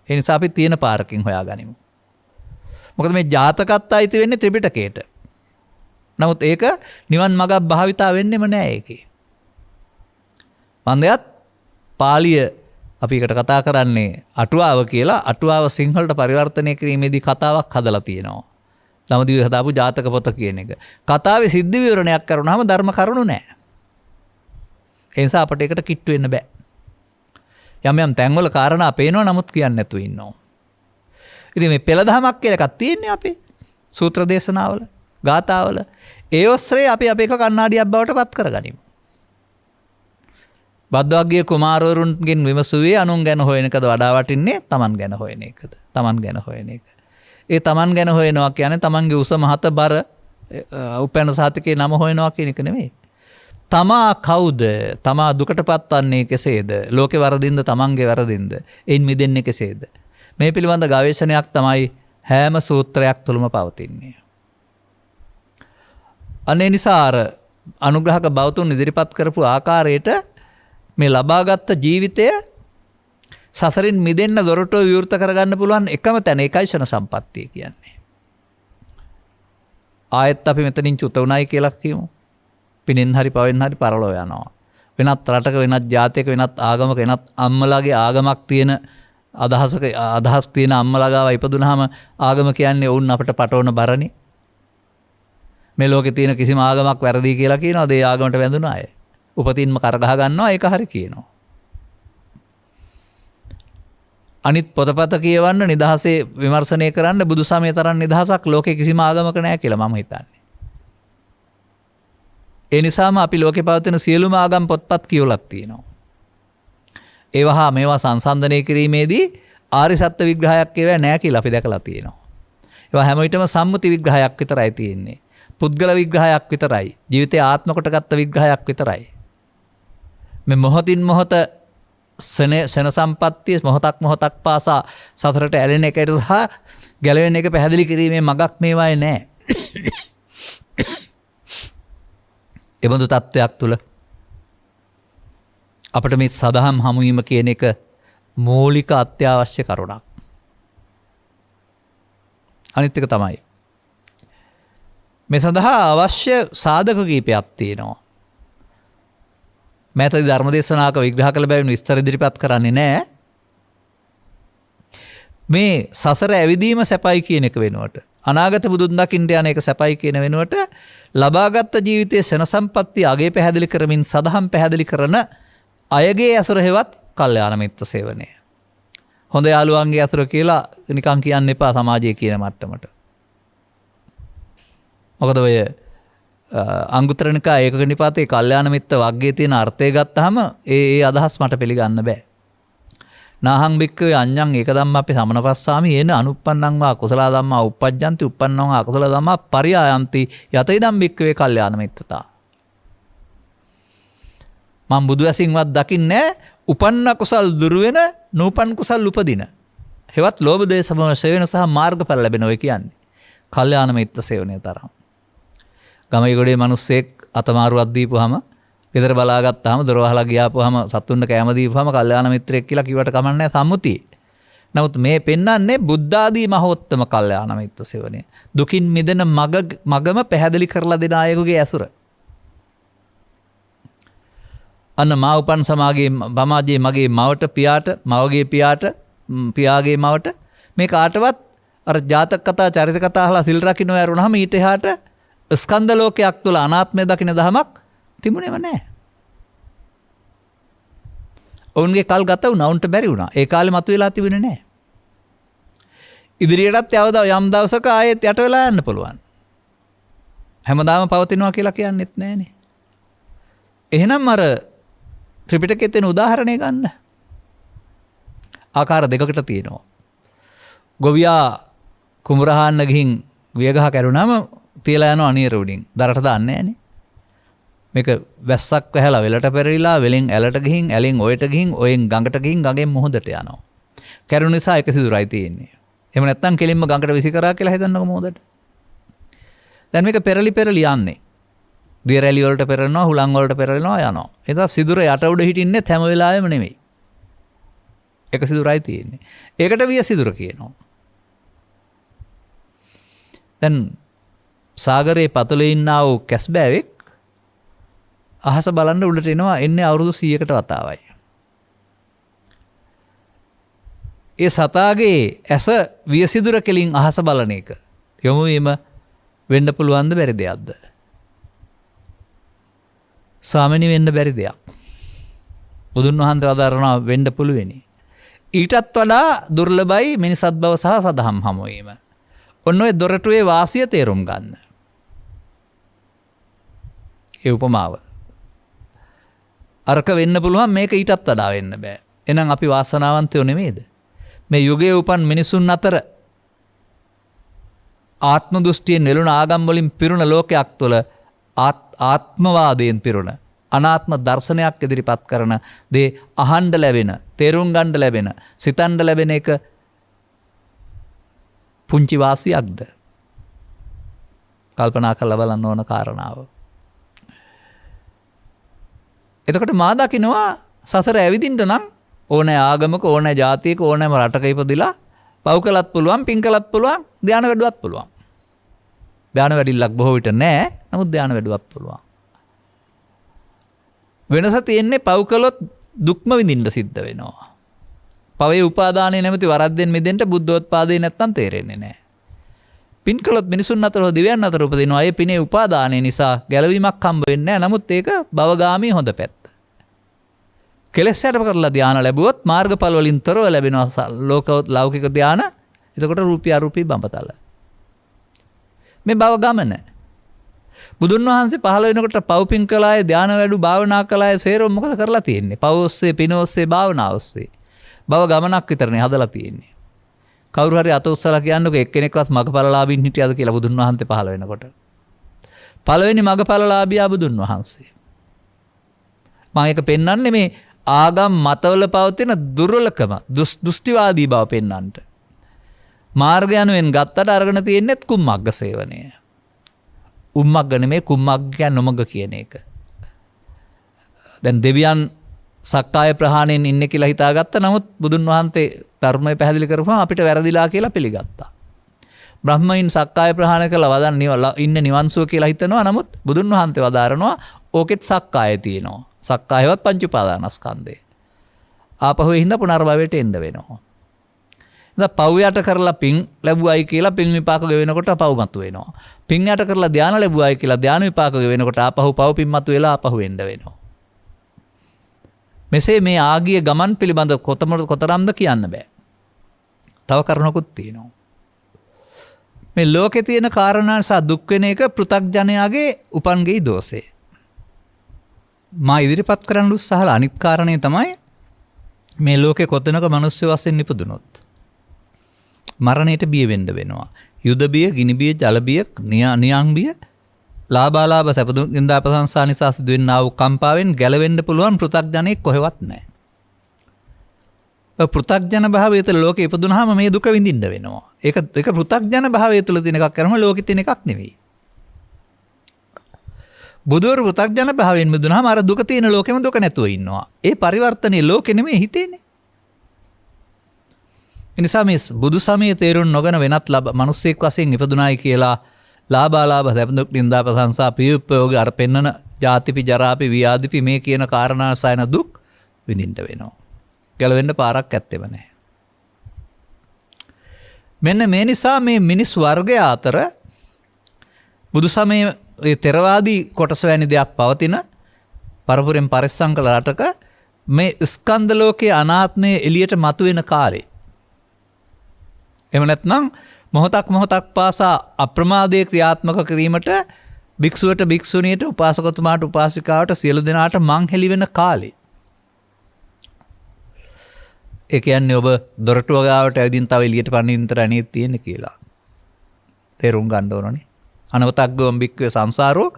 Speaker 1: ඒ නිසා අපි තියෙන පාරකින් හොයාගනිමු. මොකද මේ ජාතකත් අයිති වෙන්නේ ත්‍රිපිටකයට. නමුත් ඒක නිවන් මඟක් භාවිතා වෙන්නෙම නෑ ඒකේ. මන්දයත් පාලිය අපි එකට කතා කරන්නේ අටුවාව කියලා. අටුවාව සිංහලට පරිවර්තනය කිරීමේදී කතාවක් හදලා තියෙනවා. දමදිව හදාපු ජාතක පොත කියන එක. කතාවේ සිද්ධි විවරණයක් කරුණාම ධර්ම කරුණු නෑ. ඒ නිසා අපට ඒකට කිට්ටු වෙන්න බෑ. යම් යම් තැන්වල කාරණා පේනවා නමුත් කියන්නේ නැතුව ඉන්නවා. ඉතින් මේ පෙළ දහමක් කියලා එකක් තියෙන්නේ අපේ සූත්‍ර දේශනාවල, ගාථාවල. ඒ ඔස්සේ අපි අපේක කණ්ණාඩියක් බවට පත් කරගනිමු. බද්දවග්ගිය කුමාරවරුන්ගෙන් විමසුවේ අනුන් ගැන හොයන එකද වඩා වටින්නේ තමන් ගැන හොයන එකද? තමන් ගැන හොයන එක. ඒ තමන් ගැන හොයනවා කියන්නේ තමන්ගේ උස මහත බර උපැන්න සාතිකේ නම හොයනවා කියන එක නෙමෙයි. තමා කවුද? තමා දුකටපත් වන්නේ කෙසේද? ලෝකේ වරදින්ද තමන්ගේ වරදින්ද? එයින් මිදෙන්නේ කෙසේද? මේ පිළිබඳ ගවේෂණයක් තමයි හැම සූත්‍රයක් තුළම පවතින්නේ. අනේ නිසා අනුග්‍රහක බෞතුන් ඉදිරිපත් කරපු ආකාරයට මේ ලබාගත් ජීවිතය සසරින් මිදෙන්න දොරටුව විවෘත කරගන්න පුළුවන් එකම තැන ඒකයි ෂණ සම්පත්තිය කියන්නේ. ආයෙත් අපි මෙතනින් චුත උනායි කියලා කියමු. පිනෙන් හරි පවෙන් හරි පරලෝ යනවා. වෙනත් රටක, වෙනත් ජාතියක, වෙනත් ආගමක, වෙනත් අම්මලාගේ ආගමක් තියෙන අදහස් තියෙන අම්මලා ගාව ඉපදුනහම ආගම කියන්නේ වුන් අපට පටවන බරණි. මේ ලෝකේ තියෙන කිසිම ආගමක් වැරදි කියලා කියනවා. ඒ ආගමට වැඳුන අය උපතින්ම කරගහ ගන්නවා. ඒක හරි කියනවා. අනිත් පොතපත කියවන්න, නිදහසේ විමර්ශනය කරන්න බුදුසමය තරම් නිදහසක් ලෝකේ කිසිම ආගමක නැහැ කියලා මම හිතන්නේ. ඒ නිසාම අපි ලෝකේ පවතින සියලුම ආගම් පොත්පත් කියවලක් තියෙනවා. ඒවා මේවා සංසන්දනය කිරීමේදී ආර්ය සත්‍ය විග්‍රහයක් ඒවා නැහැ කියලා අපි දැකලා තියෙනවා. ඒවා හැම විටම සම්මුති විග්‍රහයක් විතරයි තියෙන්නේ. පුද්ගල විග්‍රහයක් විතරයි. ජීවිතය ආත්ම කොටගත් විග්‍රහයක් විතරයි. මේ මොහොතින් මොහොත සෙන සම්පත්තිය මොහොතක් පාසා සතරට ඇලෙන එකට සහ ගැලවෙන එක පැහැදිලි කිරීමේ මගක් මේවායේ නැහැ. එබඳු තත්ත්වයක් තුළ අපට මේ සදහම් හමුවීම කියන එක මූලික අත්‍යවශ්‍ය කරුණක්. අනිත් එක තමයි මේ සඳහා අවශ්‍ය සාධක කීපයක් තියෙනවා. මෑතදී ධර්මදේශනාක විග්‍රහ කළ බැවින් විස්තර ඉදිරිපත් කරන්නේ නැහැ. මේ සසර ඇවිදීම සැපයි කියන එක වෙනුවට, අනාගත බුදුන් දකින්න යන එක සැපයි කියන වෙනුවට ලබාගත් ජීවිතයේ සෙන සම්පත්තිය අගේ පැහැදිලි කරමින් සදහම් පැහැදිලි කරන අයගේ ඇසුර හෙවත් කල්යාණ මිත්‍ර සේවනය. හොඳ යාළුවන්ගේ ඇසුර කියලා නිකන් කියන්න එපා සමාජයේ කියන මට්ටමට. මොකද ඔය අංගුත්තර නිකායේ ඒකක නිපාතේ කල්යාණ මිත්‍ර වග්ගයේ තියෙන අර්ථය ගත්තාම ඒ අදහස් මට පිළිගන්න බෑ. නාහං භික්ඛවේ අඤ්ඤං ඒක ධම්මප්පි සමනපස්සාමි යේන අනුප්පන්නං වා කුසල ධම්මා uppajjanti uppannං වා අකුසල ධම්මා පරියායන්ති යතේදම් භික්ඛවේ කල්යාණ මිත්‍රතා. මම බුදු ඇසින්වත් දකින්නේ උපන්න කුසල් දුරු වෙන නූපන් කුසල් උපදින. හෙවත් ලෝභ දේශ මොහ සේවන සහ මාර්ගඵල ලැබෙන ඔය කියන්නේ. කල්යාණ මිත්‍ර සේවනයේ තරම්. ගමේ ගොඩේ මිනිස්සෙක් අතමාරුවක් දීපුවාම ගෙදර බලාගත්තාම දොර වහලා ගියාපුවාම සතුන්ට කැම දීපුවාම කල්යාණ මිත්‍රයෙක් කියලා කිව්වට කමන්නේ සම්මුතිය. නමුත් මේ පෙන්වන්නේ බුද්ධ ආදී මහෝත්තම කල්යාණ මිත්‍ර සේවනය. දුකින් මිදෙන මගම පැහැදිලි කරලා දෙන අයෙකුගේ ඇසුර. අන්න මා උපන් සමාජයේ මගේ මවට පියාට මවගේ පියාට පියාගේ මවට මේ කාටවත් අර ජාතක කතා චරිත කතා අහලා සිල් රකින්න යරුණාම ඊට එහාට ස්කන්ධ ලෝකයක් තුළ අනාත්මය දකින දහමක් තිබුණේම නැහැ. ඔවුන්ගේ කල් ගත වුණා. ඔවුන්ට බැරි වුණා. ඒ කාලේ මතුවලා තිබුණේ නැහැ. ඉදිරියටත් යම් දවසක ආයෙත් යට වෙලා යන්න පුළුවන්. හැමදාම පවතිනවා කියලා කියන්නෙත් නැහනේ. එහෙනම් අර ත්‍රිපිටකයේ තියෙන උදාහරණය ගන්න. ආකාර දෙකකට තියෙනවා. ගොවියා කුඹරහන්න ගිහින් වියගහ කැරුණාම තියලා යනවා අනියර උඩින්. දරට දාන්නේ නැහනේ. මේක වැස්සක් වැහැලා වෙලට පෙරලිලා වෙලෙන් ඇලට ගිහින් ඇලෙන් ඔයට ගිහින් ඔයෙන් ගඟට ගිහින් ගඟෙන් මුහුදට යනවා. කැරුණ නිසා එක සිදුරයි තියෙන්නේ. එහෙම නැත්නම් කෙලින්ම ගඟට විසි කරා කියලා හිතන්නකො මුහුදට. දැන් මේක පෙරලි යන්නේ. දිය රැලි වලට පෙරලනවා, හුලං වලට පෙරලනවා යනවා. ඒක සිදුර යට උඩ හිටින්නේ හැම වෙලාවෙම නෙමෙයි. එක සිදුරයි තියෙන්නේ. ඒකට විය සිදුර කියනවා. දැන් සාගරයේ පතලේ ඉන්නා වූ කැස්බෑවෙක් අහස බලන්න උඩට එනවා එන්නේ අවුරුදු 100කට වතාවයි. ඒ සතාගේ ඇස වියසිදුර කෙලින් අහස බලන එක යොමු වීම වෙන්න පුළුවන්ද බැරි දෙයක්ද? ස්වාමිනී වෙන්න බැරි දෙයක්. බුදුන් වහන්සේ වදාරනවා වෙන්න පුළුවෙනි. ඊටත් වඩා දුර්ලභයි මිනිසත් බව සහ සදහම් හමු වීම. ඔන්න ඔය දොරටුවේ වාසිය තේරුම් ගන්න. ඒ උපමාව. අරක වෙන්න පුළුවන් මේක ඊටත් වඩා වෙන්න බෑ. එහෙනම් අපි වාසනාවන්තයෝ නෙමෙයිද? මේ යුගයේ උපන් මිනිසුන් අතර ආත්ම දෘෂ්ටියෙන් නෙළුණ ආගම් වලින් පිරුණ ලෝකයක් තුළ ආත්මවාදයෙන් පිරුණ අනාත්ම දර්ශනයක් ඉදිරිපත් කරන දේ අහන්න ලැබෙන, තේරුම් ගන්න ලැබෙන, සිතන්න ලැබෙන එක පුංචි වාසියක්ද? කල්පනා කරලා බලන්න ඕන කාරණාව. එතකොට මා දකින්නවා සසර ඇවිදින්න නම් ඕනෑ ආගමක, ඕනෑ ජාතියක, ඕනෑම රටක ඉපදිලා පව් කළත් පුළුවන්, පින් කළත් පුළුවන්, ධානය වැඩුවත් පුළුවන්. ධානය වැඩිල්ලක් බොහෝ විට නැහැ. නමුත් ධානය වැඩුවත් පුළුවන්. වෙනස තියෙන්නේ පව් කළොත් දුක්ම විඳින්න සිද්ධ වෙනවා. පවේ උපාදානයේ නැමැති වරද්දෙන් මිදෙන්න බුද්ධෝත්පාදේ නැත්තම් තේරෙන්නේ නැහැ. පින් කළොත් මිනිසුන් අතර දිව්‍යයන් අතර උපදිනවා. ඒ පිනේ උපාදානය නිසා ගැලවීමක් හම්බ වෙන්නේ නැහැ. නමුත් ඒක භවගාමී හොඳ පැත්ත. කෙලෙස් යටපත් කරලා ධානය ලැබුවොත් මාර්ගඵල වලින් තොරව ලැබෙනවා ලෞකික ධානය. එතකොට රූපී අරූපී බඹතල. මේ භව ගමන. බුදුන් වහන්සේ පහළ වෙනකොට පව් පින් කළාය, ධානය වැඩු, භාවනා කළාය, සේරම මොකද කරලා තියෙන්නේ? පව් ඔස්සේ, පින ඔස්සේ, භාවනාව ඔස්සේ. භව ගමනක් විතරනේ හදලා තියෙන්නේ. කවුරු හරි අත උස්සලා කියන්නකො එක්කෙනෙක්වත් මගපලලාභින් හිටියද කියලා බුදුන් වහන්සේ පහළ වෙනකොට. පළවෙනි මගපලලාභියා බුදුන් වහන්සේ. මම ඒක පෙන්වන්නේ මේ ආගම් මතවල පවතින දුර්වලකම, දෘෂ්ටිවාදී බව පෙන්වන්නට. මාර්ගය යනුවෙන් ගත්තට අරගෙන තියෙන්නේ කුම්මග්ග සේවනය. උම්මග්ග නෙමේ කුම්මග්ග කියන්නේ නොමග කියන එක. දැන් දෙවියන් සක්කාය ප්‍රහාණයෙන් ඉන්නේ කියලා හිතාගත්ත. නමුත් බුදුන් වහන්සේ ධර්මය පැහැදිලි කරපුවම අපිට වැරදිලා කියලා පිළිගත්තා. බ්‍රහ්මයින් සක්කාය ප්‍රහාණය කළා වදන් ඉන්නේ නිවන් සුව කියලා හිතනවා. නමුත් බුදුන් වහන්සේ වදාරනවා ඕකෙත් සක්කාය තියෙනවා. සක්කායවත් පංච උපාදානස්කන්ධය. ආපහු හින්දා පුනර්භවයට එන්න වෙනවා. ඉතින් පව් යට කරලා පින් ලැබුවයි කියලා පින් විපාක ගෙවෙනකොට පව් මතු වෙනවා. පින් යට කරලා ධානය ලැබුවයි කියලා ධානය විපාක ගෙවෙනකොට ආපහු පව් පින් මතු වෙලා ආපහු එන්න වෙනවා. මෙසේ මේ ආගිය ගමන් පිළිබඳ කොතරම්ද කියන්න බෑ. තව කරුණකුත් තියෙනවා. මේ ලෝකේ තියෙන කාරණා නිසා දුක් වෙන එක පෘථග්ජනයාගේ උපන්ගේ දෝෂය. මා ඉදිරිපත් කරන්න උත්සාහල අනිත් කාරණේ තමයි මේ ලෝකේ කොතනක මිනිස්සු වශයෙන් ඉපදුනොත් මරණයට බිය වෙන්න වෙනවා. යුද බිය, ගිනි බිය, ජල බිය, නියං බිය, ලාභාලාභ සැප දුක් නින්දා ප්‍රශංසා නිසා සිදුවෙනා වූ කම්පාවෙන් ගැලවෙන්න පුළුවන් පෘථග්ජනෙක් කොහෙවත් නැහැ. පෘථග්ජන භාවය තුළ ලෝකෙ ඉපදුනහම මේ දුක විඳින්න වෙනවා. ඒක පෘථග්ජන භාවය තුළ තියෙන එකක් කරම ලෝකෙ තියෙන එකක් නෙවෙයි. බුදුවරු පෘථග්ජන භාවයෙන් මිදුනහම අර දුක තියෙන ලෝකෙම දුක නැතුව ඉන්නවා. ඒ පරිවර්තනයේ ලෝකෙ නෙමෙයි හිතේනේ. එනිසා මේ බුදු සමයේ තේරුම් නොගෙන වෙනත් මිනිස්සෙක් වශයෙන් ඉපදුනායි කියලා ලාභාලාභ සැප දුක් නින්දා ප්‍රශංසා පියුප්පයෝග අර පෙන්නන ජාතිපි ජරාපි ව්‍යාධිපි මේ කියන කාරණා සයන දුක් විඳින්න වෙනවා. ගැලවෙන්න පාරක් ඇත්තෙම නැහැ. මෙන්න මේ නිසා මේ මිනිස් වර්ගය අතර බුදු සමයේ ථෙරවාදී කොටස වැනි දෙයක් පවතින පරපුරෙන් පරිස්සම් කළ රටක මේ ස්කන්ධ ලෝකයේ අනාත්මය එළියට මතුවෙන කාලේ. එහෙම නැත්නම් මොහොතක් පාසා අප්‍රමාදයේ ක්‍රියාත්මක කිරීමට භික්ෂුවට භික්ෂුණියට උපාසකතුමාට උපාසිකාවට සියලු දෙනාට මං හෙළි වෙන කාලේ. ඒ කියන්නේ ඔබ දොරටුව ගාවට ඇවිදින් තව එළියට පනින්න විතර අනේ තියෙන්නේ කියලා. තේරුම් ගන්න ඕනනේ. අනවතග්ගවම් බික්කේ සංසාරෝ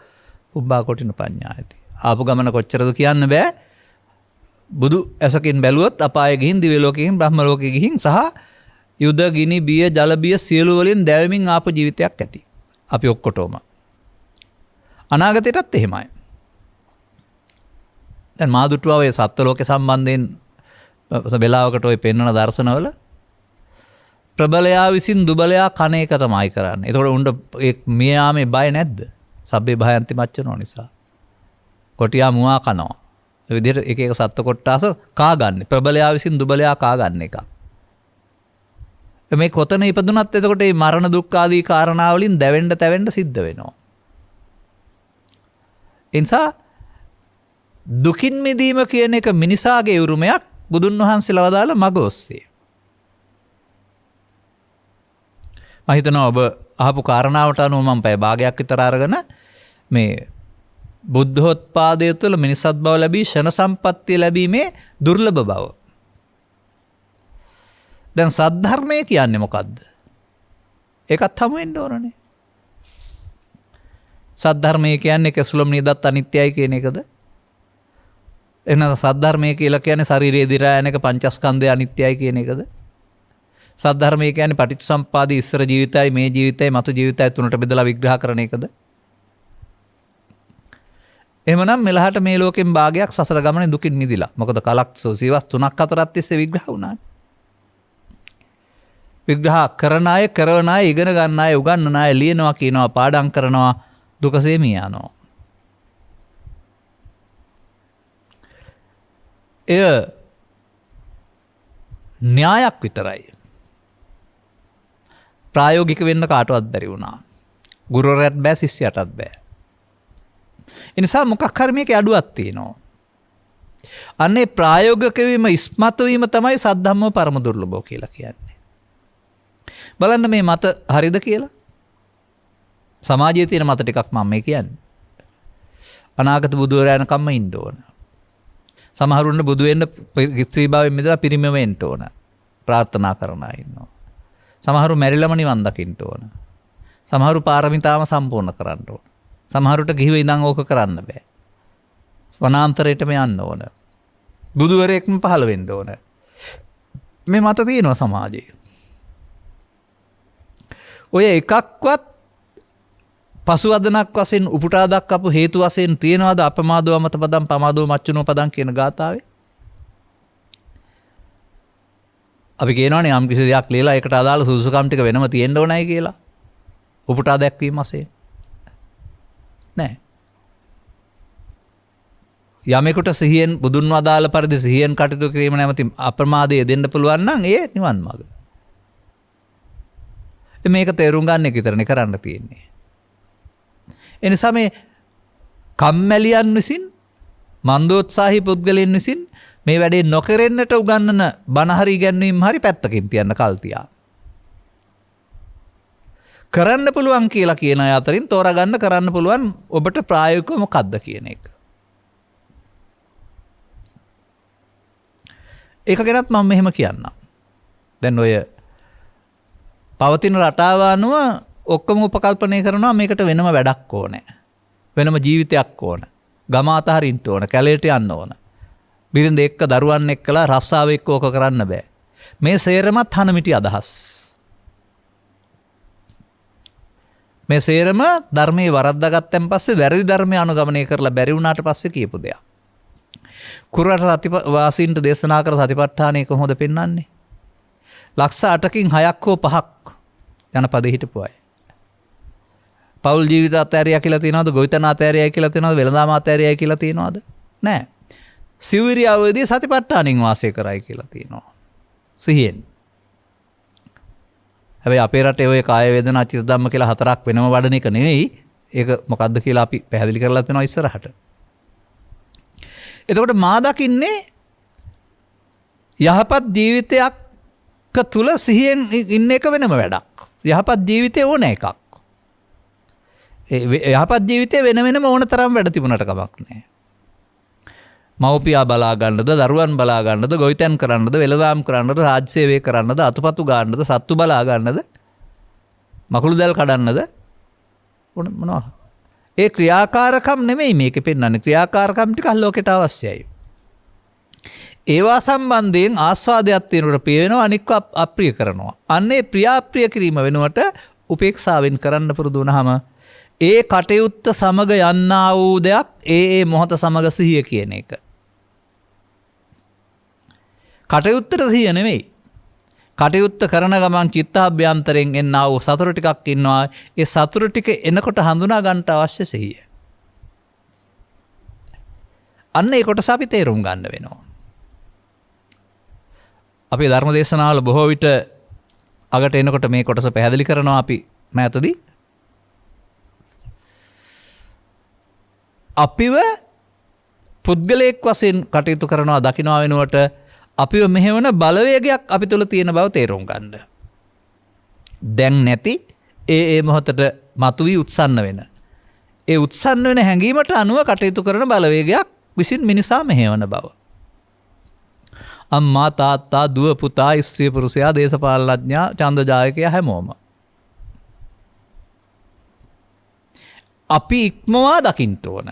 Speaker 1: උබ්බා කොටින පඤ්ඤායති. ආපු ගමන කොච්චරද කියන්න බෑ. බුදු ඇසකින් බැලුවොත් අපායේ ගිහින් දිව්‍ය ලෝකෙකින් බ්‍රහ්ම ලෝකෙ ගිහින් සහ යුද ගිනි බිය ජල බිය සියලු වලින් දැවෙමින් ආපු ජීවිතයක් ඇති. අපි ඔක්කොටම. අනාගතයටත් එහෙමයි. දැන් මාදුටුවාවේ සත්ත්ව ලෝකේ සම්බන්ධයෙන් වෙලාවකට ඔය පෙන්වන දර්ශනවල ප්‍රබලයා විසින් දුබලයා කණ එක තමයි කරන්නේ. ඒතකොට උණ්ඩ මියාමේ බය නැද්ද? සබ්බේ භයන්ති මච්චනෝ නිසා. කොටියා මුවා කනවා. ඒ විදිහට එක එක සත්ත්ව කොට්ටාස කා ගන්න. ප්‍රබලයා විසින් දුබලයා කා ගන්න එක. මේ කොතන ඉපදුනත් එතකොට මේ මරණ දුක් ආදී කාරණා වලින් දැවෙන්න තැවෙන්න සිද්ධ වෙනවා. එනිසා දුකින් මිදීම කියන එක මිනිසාගේ උරුමයක් බුදුන් වහන්සේලා වදාළ මඟ ඔස්සේ. මම හිතනවා ඔබ අහපු කාරණාවට අනුව මම පැය භාගයක් විතර අරගෙන මේ බුද්ධෝත්පාදය තුළ මිනිසත් බව ලැබී ෂණ සම්පත්තිය ලැබීමේ දුර්ලභ බව. දැන් සද්ධර්මය කියන්නේ මොකද්ද? ඒකත් හමු වෙන්න ඕනනේ. සද්ධර්මය කියන්නේ කෙසුලම් නිදත් අනිත්‍යයි කියන එකද? එහෙනම් සද්ධර්මය කියලා කියන්නේ ශරීරයේ දිරා යන එක පංචස්කන්ධය අනිත්‍යයි කියන එකද? සද්ධර්මය කියන්නේ පටිච්චසම්පාදයේ ඉස්සර ජීවිතයයි මේ ජීවිතයයි මතු ජීවිතයයි තුනට බෙදලා විග්‍රහ කරන එකද? එහෙමනම් මෙලහට මේ ලෝකෙන් භාගයක් සසර ගමනේ දුකින් මිදිලා. මොකද කලක් සීවස් 3ක් 4ක් තිස්සේ විග්‍රහ වුණානේ. විග්‍රහ කරන අය, කරන අය, ඉගෙන ගන්න අය, උගන්වන අය, ලියනවා කියනවා, පාඩම් කරනවා, දුකසේ මිය යනවා. එය න්‍යායක් විතරයි. ප්‍රායෝගික වෙන්න කාටවත් බැරි වුණා. ගුරුවරයාට බෑ, ශිෂ්‍යයාටත් බෑ. ඒ නිසා මොකක් හරි මේකේ අඩුවක් තියෙනවා. අන්නේ ප්‍රායෝගික වීම, ඉස්මතු වීම තමයි සද්ධම්ම පරම දුර්ලභෝ කියලා කියන්නේ. බලන්න මේ මත හරිද කියලා. සමාජයේ තියෙන මත ටිකක් මම මේ කියන්නේ. අනාගත බුදුවරයන් කම්ම ඉන්න ඕන. සමහරුන්න බුදු වෙන්න ස්ත්‍රී භාවයෙන් මිදලා පිරිමම වෙන්න ඕන. ප්‍රාර්ථනා කරන අය ඉන්නවා. සමහරු මැරිලම නිවන් දකින්න ඕන. සමහරු පාරමිතාම සම්පූර්ණ කරන්න ඕන. සමහරුට ගිහිව ඉඳන් ඕක කරන්න බෑ. වනාන්තරයටම යන්න ඕන. බුදුවරයෙක්ම පහළ වෙන්න ඕන. මේ මත තියෙනවා සමාජයේ. ඔය එකක්වත් පසුවදනක් වශයෙන් උපුටා දක්වපු හේතු වශයෙන් තියනවාද අපමාදෝ මත පදම් පමාදෝ මච්චුනෝ පදම් කියන ගාථාවේ? අපි කියනවානේ යම් කිසි දෙයක් ලියලා ඒකට අදාළ සුදුසුකම් ටික වෙනම තියෙන්න ඕනයි කියලා. උපුටා දැක්වීම වශයෙන්. නෑ. යමෙකුට සිහියෙන් බුදුන් වදාළ පරිදි සිහියෙන් කටයුතු කිරීම නැමැති අප්‍රමාදයේ දෙන්න පුළුවන් නම් ඒ නිවන් මාර්ග. මේක තේරුම් ගන්න එක විතරනේ කරන්න තියෙන්නේ. එනිසා මේ කම්මැලියන් විසින්, මන්දෝත්සාහී පුද්ගලයන් විසින් මේ වැඩේ නොකරෙන්නට උගන්වන බණ හරි ඉගැන්වීම් හරි පැත්තකින් තියන්න කල් තියා. කරන්න පුළුවන් කියලා කියන අය අතරින් තෝරාගන්න කරන්න පුළුවන් ඔබට ප්‍රායෝගිකව මොකක්ද කියන එක. ඒක ගැනත් මම මෙහෙම කියන්නම්. දැන් ඔය පවතින රටාව අනුව ඔක්කොම උපකල්පනය කරනවා මේකට වෙනම වැඩක් ඕනේ. වෙනම ජීවිතයක් ඕන. ගම අතහරින්න ඕන. කැලේට යන්න ඕන. බිරිඳ එක්ක දරුවන් එක්කලා රස්සාව එක්ක ඕක කරන්න බෑ. මේ සේරමත් හනමිටි අදහස්. මේ සේරම ධර්මයේ වරද්දාගත්තන් පස්සේ වැරදි ධර්මය අනුගමනය කරලා බැරි වුණාට පස්සේ කියපු දෙයක්. කුරුරට වාසීන්ට දේශනා කර සතිපට්ඨානය කොහොමද පෙන්වන්නේ? ලක්ෂ 8කින් 6ක් හෝ 5ක් ජනපදෙ හිටපු අය. පෞල් ජීවිත අතෑරියා කියලා තියනවද? ගොවිතැන අතෑරියා කියලා තියනවද? වෙළඳාම අතෑරියා කියලා තියනවද? නැහැ. සිව්විරියාවේදී සතිපට්ඨානින් වාසය කරයි කියලා තියෙනවා. සිහියෙන්. හැබැයි අපේ රටේ ඔය කාය වේදනා චිත්ත ධම්ම කියලා 4ක් වෙනම වඩන එක නෙවෙයි. ඒක මොකද්ද කියලා අපි පැහැදිලි කරලා තියෙනවා ඉස්සරහට. එතකොට මා දකින්නේ යහපත් ජීවිතයක් තුල සිහියෙන් ඉන්න එක වෙනම වැඩක්. යහපත් ජීවිතේ ඕන එකක්. යහපත් ජීවිතේ වෙන වෙනම ඕන තරම් වැඩ තිබුණට කමක් නැහැ. මව්පියා බලා ගන්නද, දරුවන් බලා ගන්නද, ගොවිතැන් කරන්නද, වෙළඳාම් කරන්නද, රාජ්‍ය සේවය කරන්නද, අතුපතු ගන්නද, සත්තු බලා ගන්නද, මකුළු දැල් කඩන්නද මොනවා. ඒ ක්‍රියාකාරකම් නෙමෙයි මේකේ පෙන්වන්නේ. ක්‍රියාකාරකම් ටික ලෝකෙට අවශ්‍යයි. ඒවා සම්බන්ධයෙන් ආස්වාදයක් තියෙනකොට ප්‍රිය වෙනවා, අනික අප්‍රිය කරනවා. අන්නේ ප්‍රියාප්‍රිය කිරීම වෙනුවට උපේක්ෂාවෙන් කරන්න පුරුදු වුණාම ඒ කටයුත්ත සමග යන්නා වූ දෙයක් ඒ මොහොත සමග සිහිය කියන එක. කටයුත්තට සිහිය නෙමෙයි. කටයුත්ත කරන ගමන් චිත්තාභ්‍යන්තරයෙන් එන්නා වූ සතුරු ටිකක් ඉන්නවා. ඒ සතුරු ටික එනකොට හඳුනා ගන්නට අවශ්‍ය සිහිය. අන්න ඒ කොටස අපි තේරුම් ගන්න වෙනවා. අපි ධර්ම දේශනාවල බොහෝ විට අගට එනකොට මේ කොටස පැහැදිලි කරනවා අපි මෑතදී. අපිව පුද්ගලයෙක් වශයෙන් කටයුතු කරනවා දකිනවා වෙනුවට අපිව මෙහෙවන බලවේගයක් අපි තුළ තියෙන බව තේරුම් ගන්න. දැන් නැති ඒ මොහොතට මතුවී උත්සන්න වෙන. ඒ උත්සන්න වෙන හැඟීමට අනුව කටයුතු කරන බලවේගයක් විසින් මිනිසා මෙහෙවන බව. අම්මා තාත්තා දුව පුතා ස්ත්‍රී පුරුෂයා දේශපාලනඥයා ඡන්දජායකයා හැමෝම අපි ඉක්මවා දකින්න ඕන.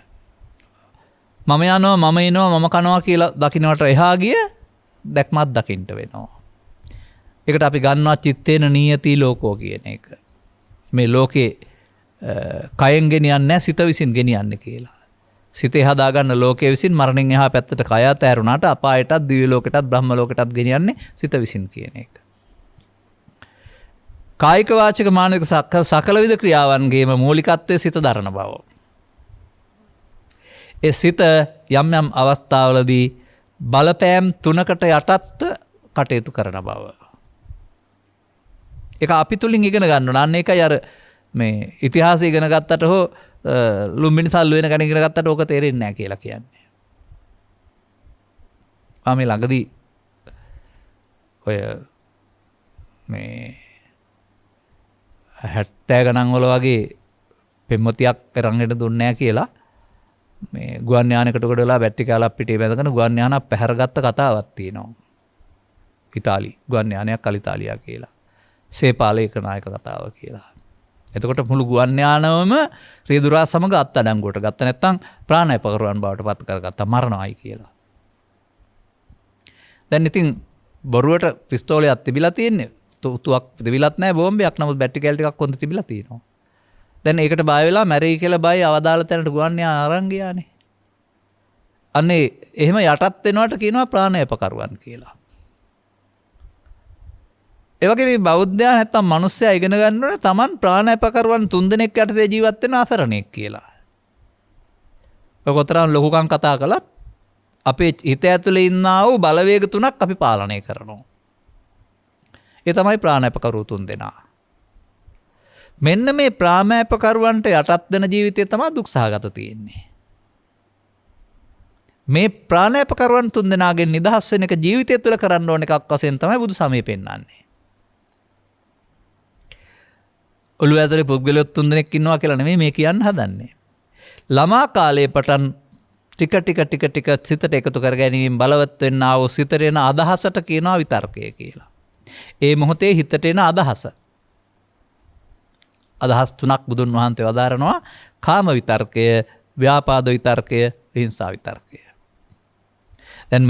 Speaker 1: මම යනවා මම එනවා මම කනවා කියලා දකින්නට එහා ගිය දැක්මත් දකින්න වෙනවා. ඒකට අපි ගන්නවා චිත්තේන නියති ලෝකෝ කියන එක. මේ ලෝකේ කයෙන් ගෙනියන්නේ නැහැ සිත විසින් ගෙනියන්නේ කියලා. සිතේ හදාගන්න ලෝකයේ විසින් මරණයෙන් එහා පැත්තට කය අතෑරුණාට අපායටත් දිව්‍ය ලෝකෙටත් බ්‍රහ්ම ලෝකෙටත් ගෙනියන්නේ සිත විසින් කියන එක. කායික වාචික මානසික සකල විද ක්‍රියාවන්ගේම මූලිකත්වයේ සිත දරන බව. ඒ සිත යම් යම් අවස්ථාවලදී බලපෑම් තුනකට යටත්ව කටයුතු කරන බව. ඒක අපි තුලින් ඉගෙන ගන්න ඕන. අන්න ඒකයි අර මේ ඉතිහාසය ඉගෙන ගත්තට හෝ ලුම්බිනි සල්ලු වෙන කෙනෙක් ඉගෙන ගත්තට ඕක තේරෙන්නේ නැහැ කියලා කියන්නේ. මේ ළඟදී ඔය මේ 70 ගණන් වල වගේ පෙම්වතියක් අරන්ගෙන දුන්නේ නැහැ කියලා මේ ගුවන් යානයකට කොට වෙලා බැටරි කාලක් පිටේ බැඳගෙන ගුවන් යානක් පැහැරගත්ත කතාවක් තියෙනවා. ඉතාලි ගුවන් යානයක් කලිතාලියා කියලා. සේපාලේක නායක කතාව කියලා. එතකොට මුළු ගුවන් යානවම රියදුරා සමග අත්අඩංගුවට ගත්ත නැත්නම් ප්‍රාණාපකරුවන් බවට පත් කරගත්තා මරණයි කියලා. දැන් ඉතින් බොරුවට පිස්තෝලයක් තිබිලා තියෙන්නේ. තුවක් තිබිලත් නැහැ බෝම්බයක්. නමුත් බැටරි කැල් ටිකක් කොන්ද තිබිලා තියෙනවා. දැන් ඒකට බය වෙලා මැරෙයි කියලා බය අවදාළ තැනට ගුවන් යාන අරන් ගියානේ. අනේ එහෙම යටත් වෙනවට කියනවා ප්‍රාණාපකරුවන් කියලා. ඒ වගේ මේ බෞද්ධයා නැත්තම් මිනිස්සයා ඉගෙන ගන්න ඕනේ Taman ප්‍රාණාපකරුවන් 3 දෙනෙක් යටතේ ජීවත් වෙන අසරණෙක් කියලා. ඔය කොතරම් ලොකුකම් කතා කළත් අපේ හිත ඇතුලේ ඉන්නා වූ බලවේග තුනක් අපි පාලනය කරනවා. ඒ තමයි ප්‍රාණාපකරු 3 දෙනා. මෙන්න මේ ප්‍රාණාපකරුවන්ට යටත් වෙන ජීවිතය තමයි දුක්සහගත තියෙන්නේ. මේ ප්‍රාණාපකරුවන් 3 දෙනාගෙන් නිදහස් වෙන එක ජීවිතය තුළ කරන්න ඕන එකක් වශයෙන් තමයි බුදු සමය පෙන්වන්නේ. ඔළුව ඇතුලේ පුද්ගලයෝ 3 දෙනෙක් ඉන්නවා කියලා නෙමෙයි මේ කියන්න හදන්නේ. ළමා කාලයේ පටන් ටික සිතට එකතු කර ගැනීමෙන් බලවත් වෙන්නා වූ සිතට එන අදහසට කියනවා විතර්කය කියලා. ඒ මොහොතේ හිතට එන අදහස. අදහස් 3ක් බුදුන් වහන්සේ වදාරනවා. කාම විතර්කය, ව්‍යාපාද විතර්කය, විහිංසා විතර්කය. දැන්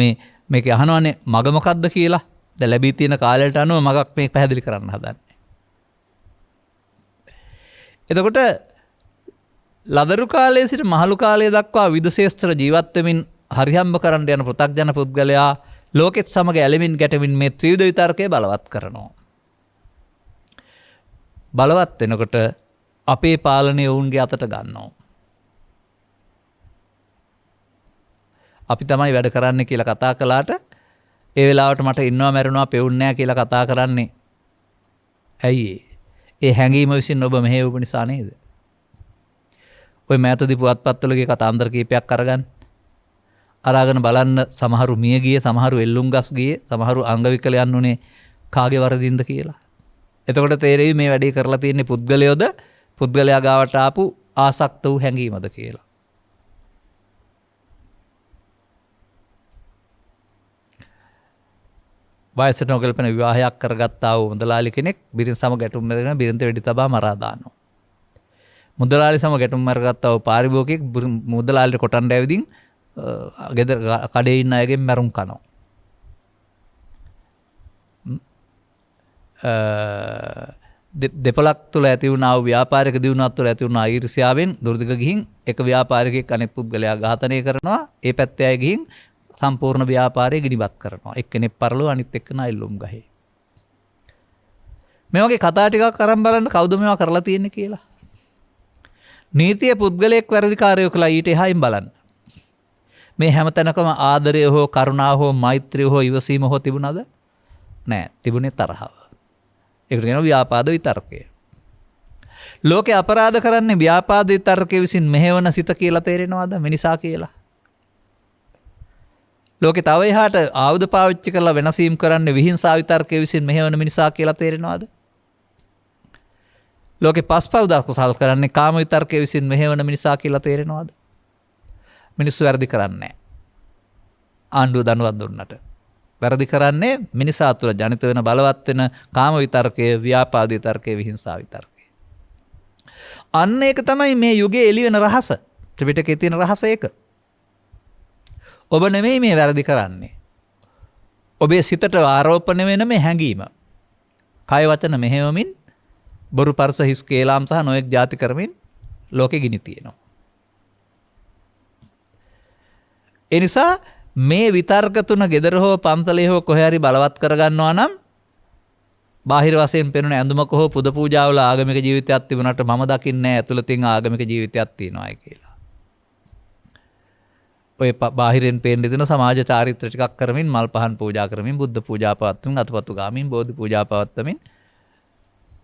Speaker 1: මේක අහනවානේ මග මොකක්ද කියලා. දැන් ලැබී තියෙන කාලයට අනුව මගක් මේ පැහැදිලි කරන්න හදන්නේ. එතකොට ලදරු කාලයේ සිට මහලු කාලය දක්වා විදශේෂ්ත්‍ර ජීවත් වෙමින් හරිහම්බ කරන්න යන පෘථග්ජන පුද්ගලයා ලෝකෙත් සමග ඇලෙමින් ගැටෙමින් මේ ත්‍රිවිධ විතර්කය බලවත් කරනවා. බලවත් වෙනකොට අපේ පාලනය වුන්ගේ අතට ගන්නවා. අපි තමයි වැඩ කරන්නේ කියලා කතා කළාට ඒ වෙලාවට මට ඉන්නවා මැරෙනවා පෙවුන්නේ නැහැ කියලා කතා කරන්නේ. ඇයි ඒ හැඟීම විසින් ඔබ මෙහෙවපු නිසා නේද? ඔය මෑතදී පුවත්පත්වලගේ කතාන්දර කීපයක් අරගන්න. අරගෙන බලන්න සමහරු මිය ගියේ, සමහරු එල්ලුම්ගස් ගියේ, සමහරු අංග විකලයන් උනේ කාගේ වරදින්ද කියලා. එතකොට තේරෙයි මේ වැඩේ කරලා තියෙන්නේ පුද්ගලයෝද පුද්ගලයා ගාවට ආපු ආසක්ත වූ හැඟීමද කියලා. වයසට නොගැලපෙන විවාහයක් කරගත්තා වූ මුදලාලි කෙනෙක් බිරිඳ සමග ගැටුම් මැදගෙන බිරිඳ වෙඩි තබා මරා දානවා. මුදලාලි සමග ගැටුම් මරගත්තා වූ පාරිභෝගිකෙක් මුදලාලිට කොටන්න ඇවිදින් ගෙදර කඩේ ඉන්න අයගෙන් මැරුම් කනවා. දෙපළක් තුළ ඇති වුණා වූ ව්‍යාපාරික දියුණුවක් තුළ ඇති වුණා ඊර්ෂ්‍යාවෙන් දුර්දිග ගිහින් එක ව්‍යාපාරිකයෙක් අනෙක් පුද්ගලයා ඝාතනය කරනවා. ඒ පැත්තේ අය ගිහින් සම්පූර්ණ ව්‍යාපාරය ගිනිබත් කරනවා. එක්කෙනෙක් පරලෝ අනිත් එක්කෙනා එල්ලුම් ගහේ. මේ වගේ කතා ටිකක් අරන් බලන්න කවුද මේවා කරලා තියෙන්නේ කියලා. නීතිය පුද්ගලයෙක් වැරදිකාරයෝ කළා ඊට එහායින් බලන්න. මේ හැමතැනකම ආදරය හෝ කරුණාව හෝ මෛත්‍රිය හෝ ඉවසීම හෝ තිබුණාද? නෑ. තිබුණේ තරහව. ඒකට කියනවා ව්‍යාපාද විතර්කය. ලෝකේ අපරාධ කරන්නේ ව්‍යාපාද විතර්කයේ විසින් මෙහෙවන සිත කියලා තේරෙනවද? මිනිසා කියලා. ලෝකේ තව එහාට ආයුධ පාවිච්චි කරලා වෙනසීම් කරන්නේ විහිංසා විතර්කයේ විසින් මෙහෙවන මිනිසා කියලා තේරෙනවද? ලෝකේ පස්පව් දක්සල් කරන්නේ කාම විතර්කයේ විසින් මෙහෙවන මිනිසා කියලා තේරෙනවද? මිනිස්සු වැරදි කරන්නේ ආණ්ඩුව දනුවක් දුන්නට. වැරදි කරන්නේ මිනිසා තුළ ජනිත වෙන බලවත් වෙන කාම විතර්කය, ව්‍යාපාද විතර්කය, විහිංසා විතර්කය. අන්න ඒක තමයි මේ යුගයේ එළි වෙන රහස. ත්‍රිපිටකයේ තියෙන රහස ඒක. ඔබ නෙමෙයි මේ වැරදි කරන්නේ. ඔබේ සිතට ආරෝපණය වෙන මේ හැඟීම. කය වචන මෙහෙවමින් බොරු පරස හිස් කේලාම් සහ නොයෙක් ಜಾති කරමින් ලෝකෙ ගිනි තියෙනවා. ඒ නිසා මේ විතර්ක තුන gedara හෝ පන්සලේ හෝ කොහේ හරි බලවත් කරගන්නවා නම් බාහිර වශයෙන් පෙනුන ඇඳුමක හෝ පුද පූජාවල ආගමික ජීවිතයක් තිබුණාට මම දකින්නේ නැහැ ඇතුළතින් ආගමික ජීවිතයක් තියෙනවායි කියලා. ඔය බාහිරෙන් පේන්න දෙන සමාජ චාරිත්‍ර ටිකක් කරමින් මල් පහන් පූජා කරමින් බුද්ධ පූජා පවත්වමින් අතපතු ගාමින් බෝධි පූජා පවත්වමින්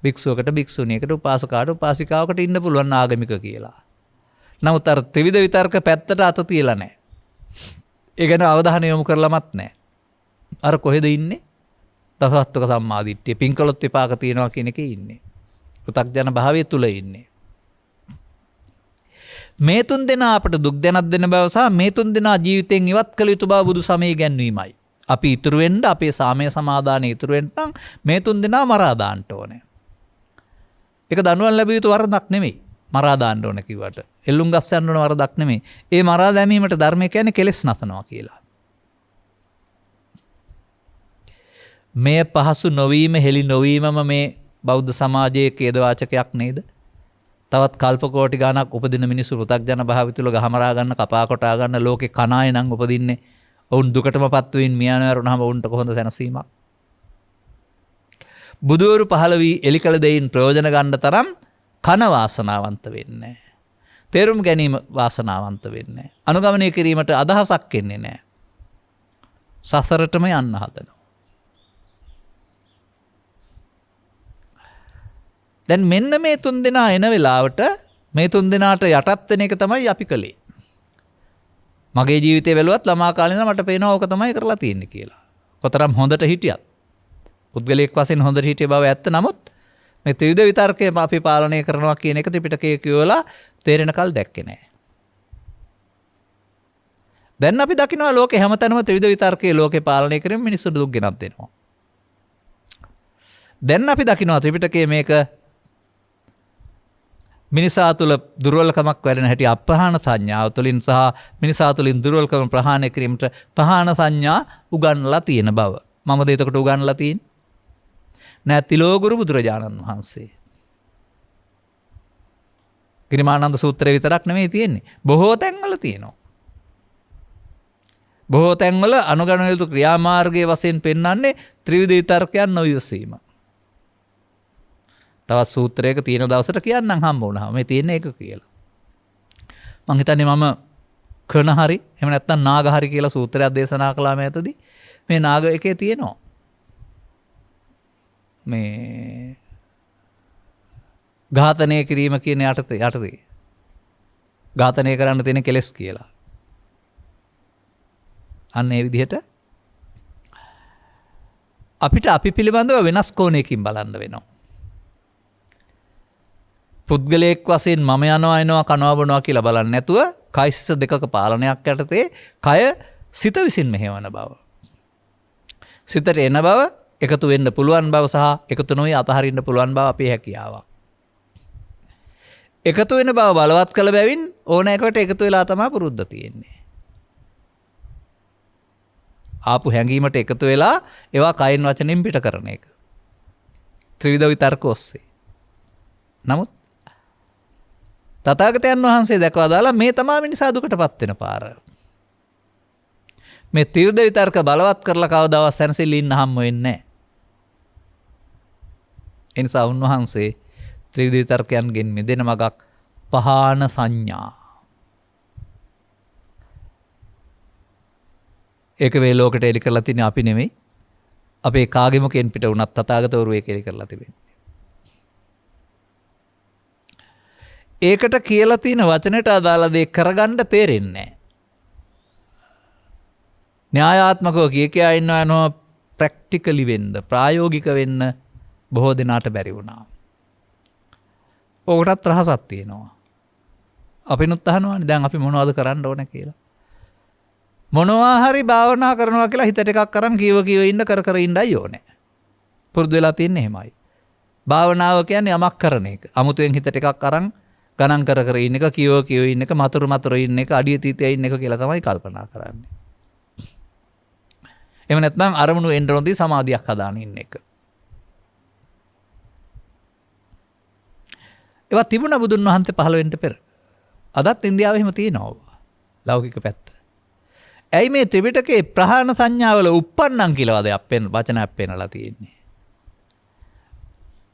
Speaker 1: භික්ෂුවකට භික්ෂුණියකට උපාසකාට උපාසිකාවකට ඉන්න පුළුවන් ආගමික කියලා. නමුත් අර ත්‍රිවිධ විතර්ක පැත්තට අත තියලා නැහැ. ඒ ගැන අවධානය යොමු කරලමත් නැහැ. අර කොහෙද ඉන්නේ? දසවස්තුක සම්මාදිට්ඨිය පින්කලොත් විපාක තියනවා කියන එකේ ඉන්නේ. පෘථග්ජන භාවයේ තුල ඉන්නේ. මේ තුන් දෙනා අපට දුක් දැනක් දෙන බව සහ මේ තුන් දෙනා ජීවිතෙන් ඉවත් කළ යුතු බව බුදු සමය ඉගැන්වීමයි. අපි ඉතුරු වෙන්න අපේ සාමය සමාදානය ඉතුරු වෙන්න නම් මේ තුන් දෙනා මරා දාන්න ඕනේ. ඒක දනුවන් ලැබිය යුතු වරදක් නෙමෙයි. මරා දාන්න ඕන කිව්වට. එල්ලුම් ගස් යන්න ඕන වරදක් නෙමෙයි. ඒ මරා දැමීමට ධර්මය කියන්නේ කෙලෙස් නසනවා කියලා. මේ පහසු නොවීම හෙලි නොවීමම මේ බෞද්ධ සමාජයේ ඛේදවාචකයක් නේද? තවත් කල්ප කෝටි ගණක් උපදින මිනිස්සු පෘථග්ජන භාවය තුල ගහමරා ගන්න, කපා කොටා ගන්න ලෝකේ කණාය නම් උපදින්නේ. ඔවුන් දුකටමපත් වෙමින් මියනවරුනහම ඔවුන්ට කොහොමද සැනසීමක්? බුදුවරු පහළ වී එලිකල දෙයින් ප්‍රයෝජන ගන්න තරම් කන වාසනාවන්ත වෙන්නේ නැහැ. තේරුම් ගැනීම වාසනාවන්ත වෙන්නේ නැහැ. අනුගමනය කිරීමට අදහසක් එන්නේ නැහැ. සසරටම යන්න හදනවා. දැන් මෙන්න මේ තුන් දෙනා එන වෙලාවට මේ තුන් දෙනාට යටත් වෙන එක තමයි අපි කළේ. මගේ ජීවිතේ වැළුවත් ළමා කාලේ ඉඳලා මට පේනවා ඕක තමයි කරලා තියෙන්නේ කියලා. කොතරම් හොඳට හිටියත් පුද්ගලයෙක් වශයෙන් හොඳට හිටිය බව ඇත්ත. නමුත් මේ ත්‍රිවිධ විතර්කය අපි පාලනය කරනවා කියන එක ත්‍රිපිටකයේ කියවලා තේරෙන කල් දැක්කේ නැහැ. දැන් අපි දකිනවා ලෝකේ හැමතැනම ත්‍රිවිධ විතර්කයේ ලෝකේ පාලනය කරමින් මිනිස්සු දුක් ගෙනත් දෙනවා. දැන් අපි දකිනවා ත්‍රිපිටකයේ මේක මිනිසා තුළ දුර්වලකමක් වැඩෙන හැටි අපහාන සංඥාව තුළින් සහ මිනිසා තුළින් දුර්වලකම ප්‍රහාණය කිරීමට පහාන සංඥා උගන්වලා තියෙන බව. මමද එතකොට උගන්වලා තියෙන්නේ? නෑ, තිලෝගුරු බුදුරජාණන් වහන්සේ. ගිරිමානන්ද සූත්‍රයේ විතරක් නෙමෙයි තියෙන්නේ. බොහෝ තැන්වල තියෙනවා. බොහෝ තැන්වල අනුගමන යුතු ක්‍රියාමාර්ගයේ වශයෙන් පෙන්වන්නේ ත්‍රිවිධ විතර්කයන් නොයසීම. තවත් සූත්‍රයක තියෙන දවසට කියන්නම් හම්බ වුණා. මේ තියෙන එක කියලා. මං හිතන්නේ මම කන හරි එහෙම නැත්නම් නාග හරි කියලා සූත්‍රයක් දේශනා කළා මේතදී. මේ නාග එකේ තියෙනවා. මේ ඝාතනය කිරීම කියන යටතේ ඝාතනය කරන්න තියෙන කෙලෙස් කියලා. අන්න ඒ විදිහට අපිට අපි පිළිබඳව වෙනස් කෝණයකින් බලන්න වෙනවා. පුද්ගලයෙක් වශයෙන් මම යනවා එනවා කනවා බොනවා කියලා බලන්නේ නැතුව කයිස්ස දෙකක පාලනයක් යටතේ කය සිත විසින් මෙහෙවන බව. සිතට එන බව, එකතු වෙන්න පුළුවන් බව සහ එකතු නොවී අතහරින්න පුළුවන් බව අපේ හැකියාවක්. එකතු වෙන බව බලවත් කළ බැවින් ඕනෑකට එකතු වෙලා තමයි පුරුද්ද තියෙන්නේ. ආපු හැඟීමට එකතු වෙලා ඒවා කයින් වචනෙන් පිට කරන එක. ත්‍රිවිධ විතර්ක ඔස්සේ. නමුත් තථාගතයන් වහන්සේ දැකලා දාලා මේ තමයි මිනිසා දුකටපත් වෙන පාර. මේ ත්‍රිවිධ විතර්ක බලවත් කරලා කවදාවත් සැනසෙල්ල ඉන්න හම්බ වෙන්නේ නැහැ. ඒ නිසා උන්වහන්සේ ත්‍රිවිධ විතර්කයන්ගෙන් මිදෙන මගක් පහාන සංඥා. ඒක මේ ලෝකෙට එලි කරලා තින්නේ අපි නෙමෙයි. අපේ කාගේ මුකෙන් පිට වුණත් තථාගතවරු ඒක එලි කරලා තිබෙන්නේ. ඒකට කියලා තියෙන වචනට අදාළ දේ කරගන්න තේරෙන්නේ නැහැ. න්‍යායාත්මකව කියා ඉන්නවා නෝ ප්‍රැක්ටිකලි වෙන්න, ප්‍රායෝගික වෙන්න බොහෝ දෙනාට බැරි වුණා. ඕකටත් රහසක් තියෙනවා. අපිනුත් අහනවානේ දැන් අපි මොනවද කරන්න ඕන කියලා. මොනවා හරි භාවනා කරනවා කියලා හිතට එකක් අරන් කීව ඉන්න කර ඉන්නයි ඕනේ. පුරුදු වෙලා තින්නේ එහෙමයි. භාවනාව කියන්නේ යමක් කරන එක. අමුතුවෙන් හිතට එකක් අරන් ගණන් කර ඉන්න එක, කීව ඉන්න එක, මතුරු ඉන්න එක, අඩිය තීතේ ඉන්න එක කියලා තමයි කල්පනා කරන්නේ. එහෙම නැත්නම් අරමුණු එන්න නොදී සමාධියක් හදාගෙන ඉන්න එක. ඒවා තිබුණා බුදුන් වහන්සේ පහළ වෙන්න පෙර. අදත් ඉන්දියාවේ එහෙම තියෙනවා. ලෞකික පැත්ත. ඇයි මේ ත්‍රිපිටකේ ප්‍රහාණ සංඥාවල උප්පන්නම් කියලා වචනයක් පෙන්නලා තියෙන්නේ?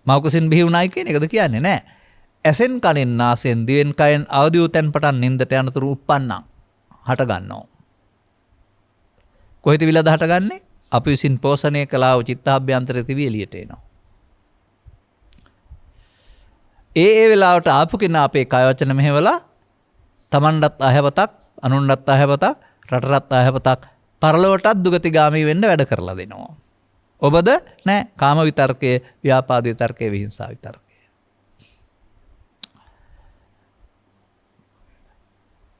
Speaker 1: මෞකසින් බිහි වුණයි කියන එකද කියන්නේ නෑ. ඇසෙන් කනෙන් නාසයෙන් දිවෙන් කයෙන් අවදි වූ තැන් පටන් නින්දට යනතුරු උප්පන්නම් හට ගන්නවා. කොහෙද විලද හටගන්නේ? අපි විසින් පෝෂණය කළා වූ චිත්තාභ්‍යන්තරයේ තිබී එළියට එනවා. ඒ වෙලාවට ආපු කෙනා අපේ කය වචන මෙහෙवला තමන්ටත් අයහපතක්, අනුන්ටත් අයහපතක්, රටටත් අයහපතක්, පරලොවටත් දුගතිගාමී වෙන්න වැඩ කරලා දෙනවා. ඔබද නෑ කාම විතර්කයේ, ව්‍යාපාද විතර්කයේ, විහිංසා විතර්කයේ.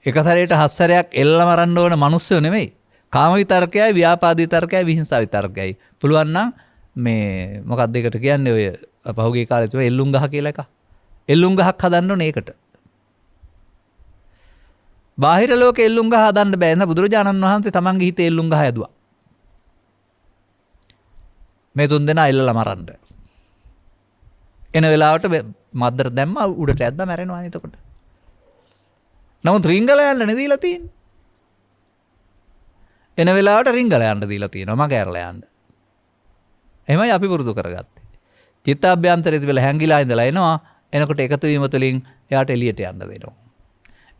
Speaker 1: එක සැරේට 7 සැරයක් එල්ලම අරන්න ඕන මිනිස්සු නෙමෙයි. කාම විතර්කයයි, ව්‍යාපාද විතර්කයයි, විහිංසා විතර්කයයි. පුළුවන් නම් මේ මොකක්ද ඒකට කියන්නේ ඔය පහුගිය කාලේ තිබුණ එල්ලුම් ගහ කියලා එකක්. එල්ලුම් ගහක් හදන්න ඕනේ ඒකට. බාහිර ලෝකේ එල්ලුම් ගහ හදන්න බෑ නේද? බුදුරජාණන් වහන්සේ තමන්ගේ හිතේ එල්ලුම් ගහ ඇදුවා. මේ තුන් දෙනා එල්ලලා මරන්න. එන වෙලාවට මද්දර දැම්ම උඩට ඇද්දා මැරෙනවා නේ එතකොට. නමුත් රිංගල යන්න නෙදීලා තියෙන්නේ. එන වෙලාවට රිංගල යන්න දීලා තියෙනවා මග ඇරලා යන්න. එහෙමයි අපි පුරුදු කරගත්තේ. චිත්තාභ්‍යන්තරයේ තිබෙලා හැංගිලා ඉඳලා එනවා. එනකොට එකතු වීම තුළින් එයාට එළියට යන්න දෙනවා.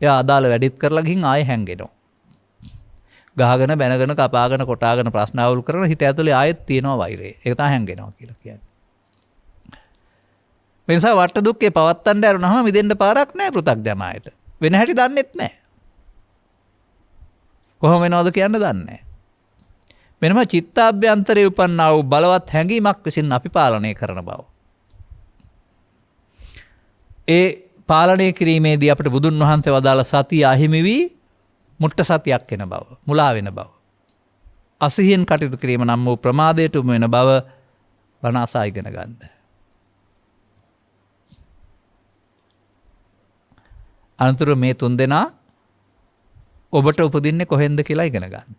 Speaker 1: එයා අදාළ වැඩිත් කරලා ගිහින් ආයෙ හැංගෙනවා. ගහගෙන බැනගෙන කපාගෙන කොටාගෙන ප්‍රශ්න අවුල් කරන හිත ඇතුලේ ආයෙත් තියෙනවා වෛරය. ඒක තමයි හැංගෙනවා කියලා කියන්නේ. මේ නිසා වට දුක්ඛේ පවත්තන්න ඇරුණාම මිදෙන්න පාරක් නැහැ පෘථග්ජනයට. වෙන හැටි දන්නෙත් නැහැ. කොහොම වෙනවද කියන්න දන්නේ නැහැ. මෙන්නම චිත්තාභ්‍යන්තරයේ උපන්නා වූ බලවත් හැඟීමක් විසින් අපි පාලනය කරන බව. ඒ පාලනය කිරීමේදී අපිට බුදුන් වහන්සේ වදාළ සතිය අහිමි වී මුට්ට සතියක් එන බව, මුලා වෙන බව. අසිහියෙන් කටයුතු කිරීම නම් වූ ප්‍රමාදයට උම වෙන බව බණ අසා ඉගෙන ගන්න. අනතුරු මේ තුන්දෙනා ඔබට උපදින්නේ කොහෙන්ද කියලා ඉගෙන ගන්න.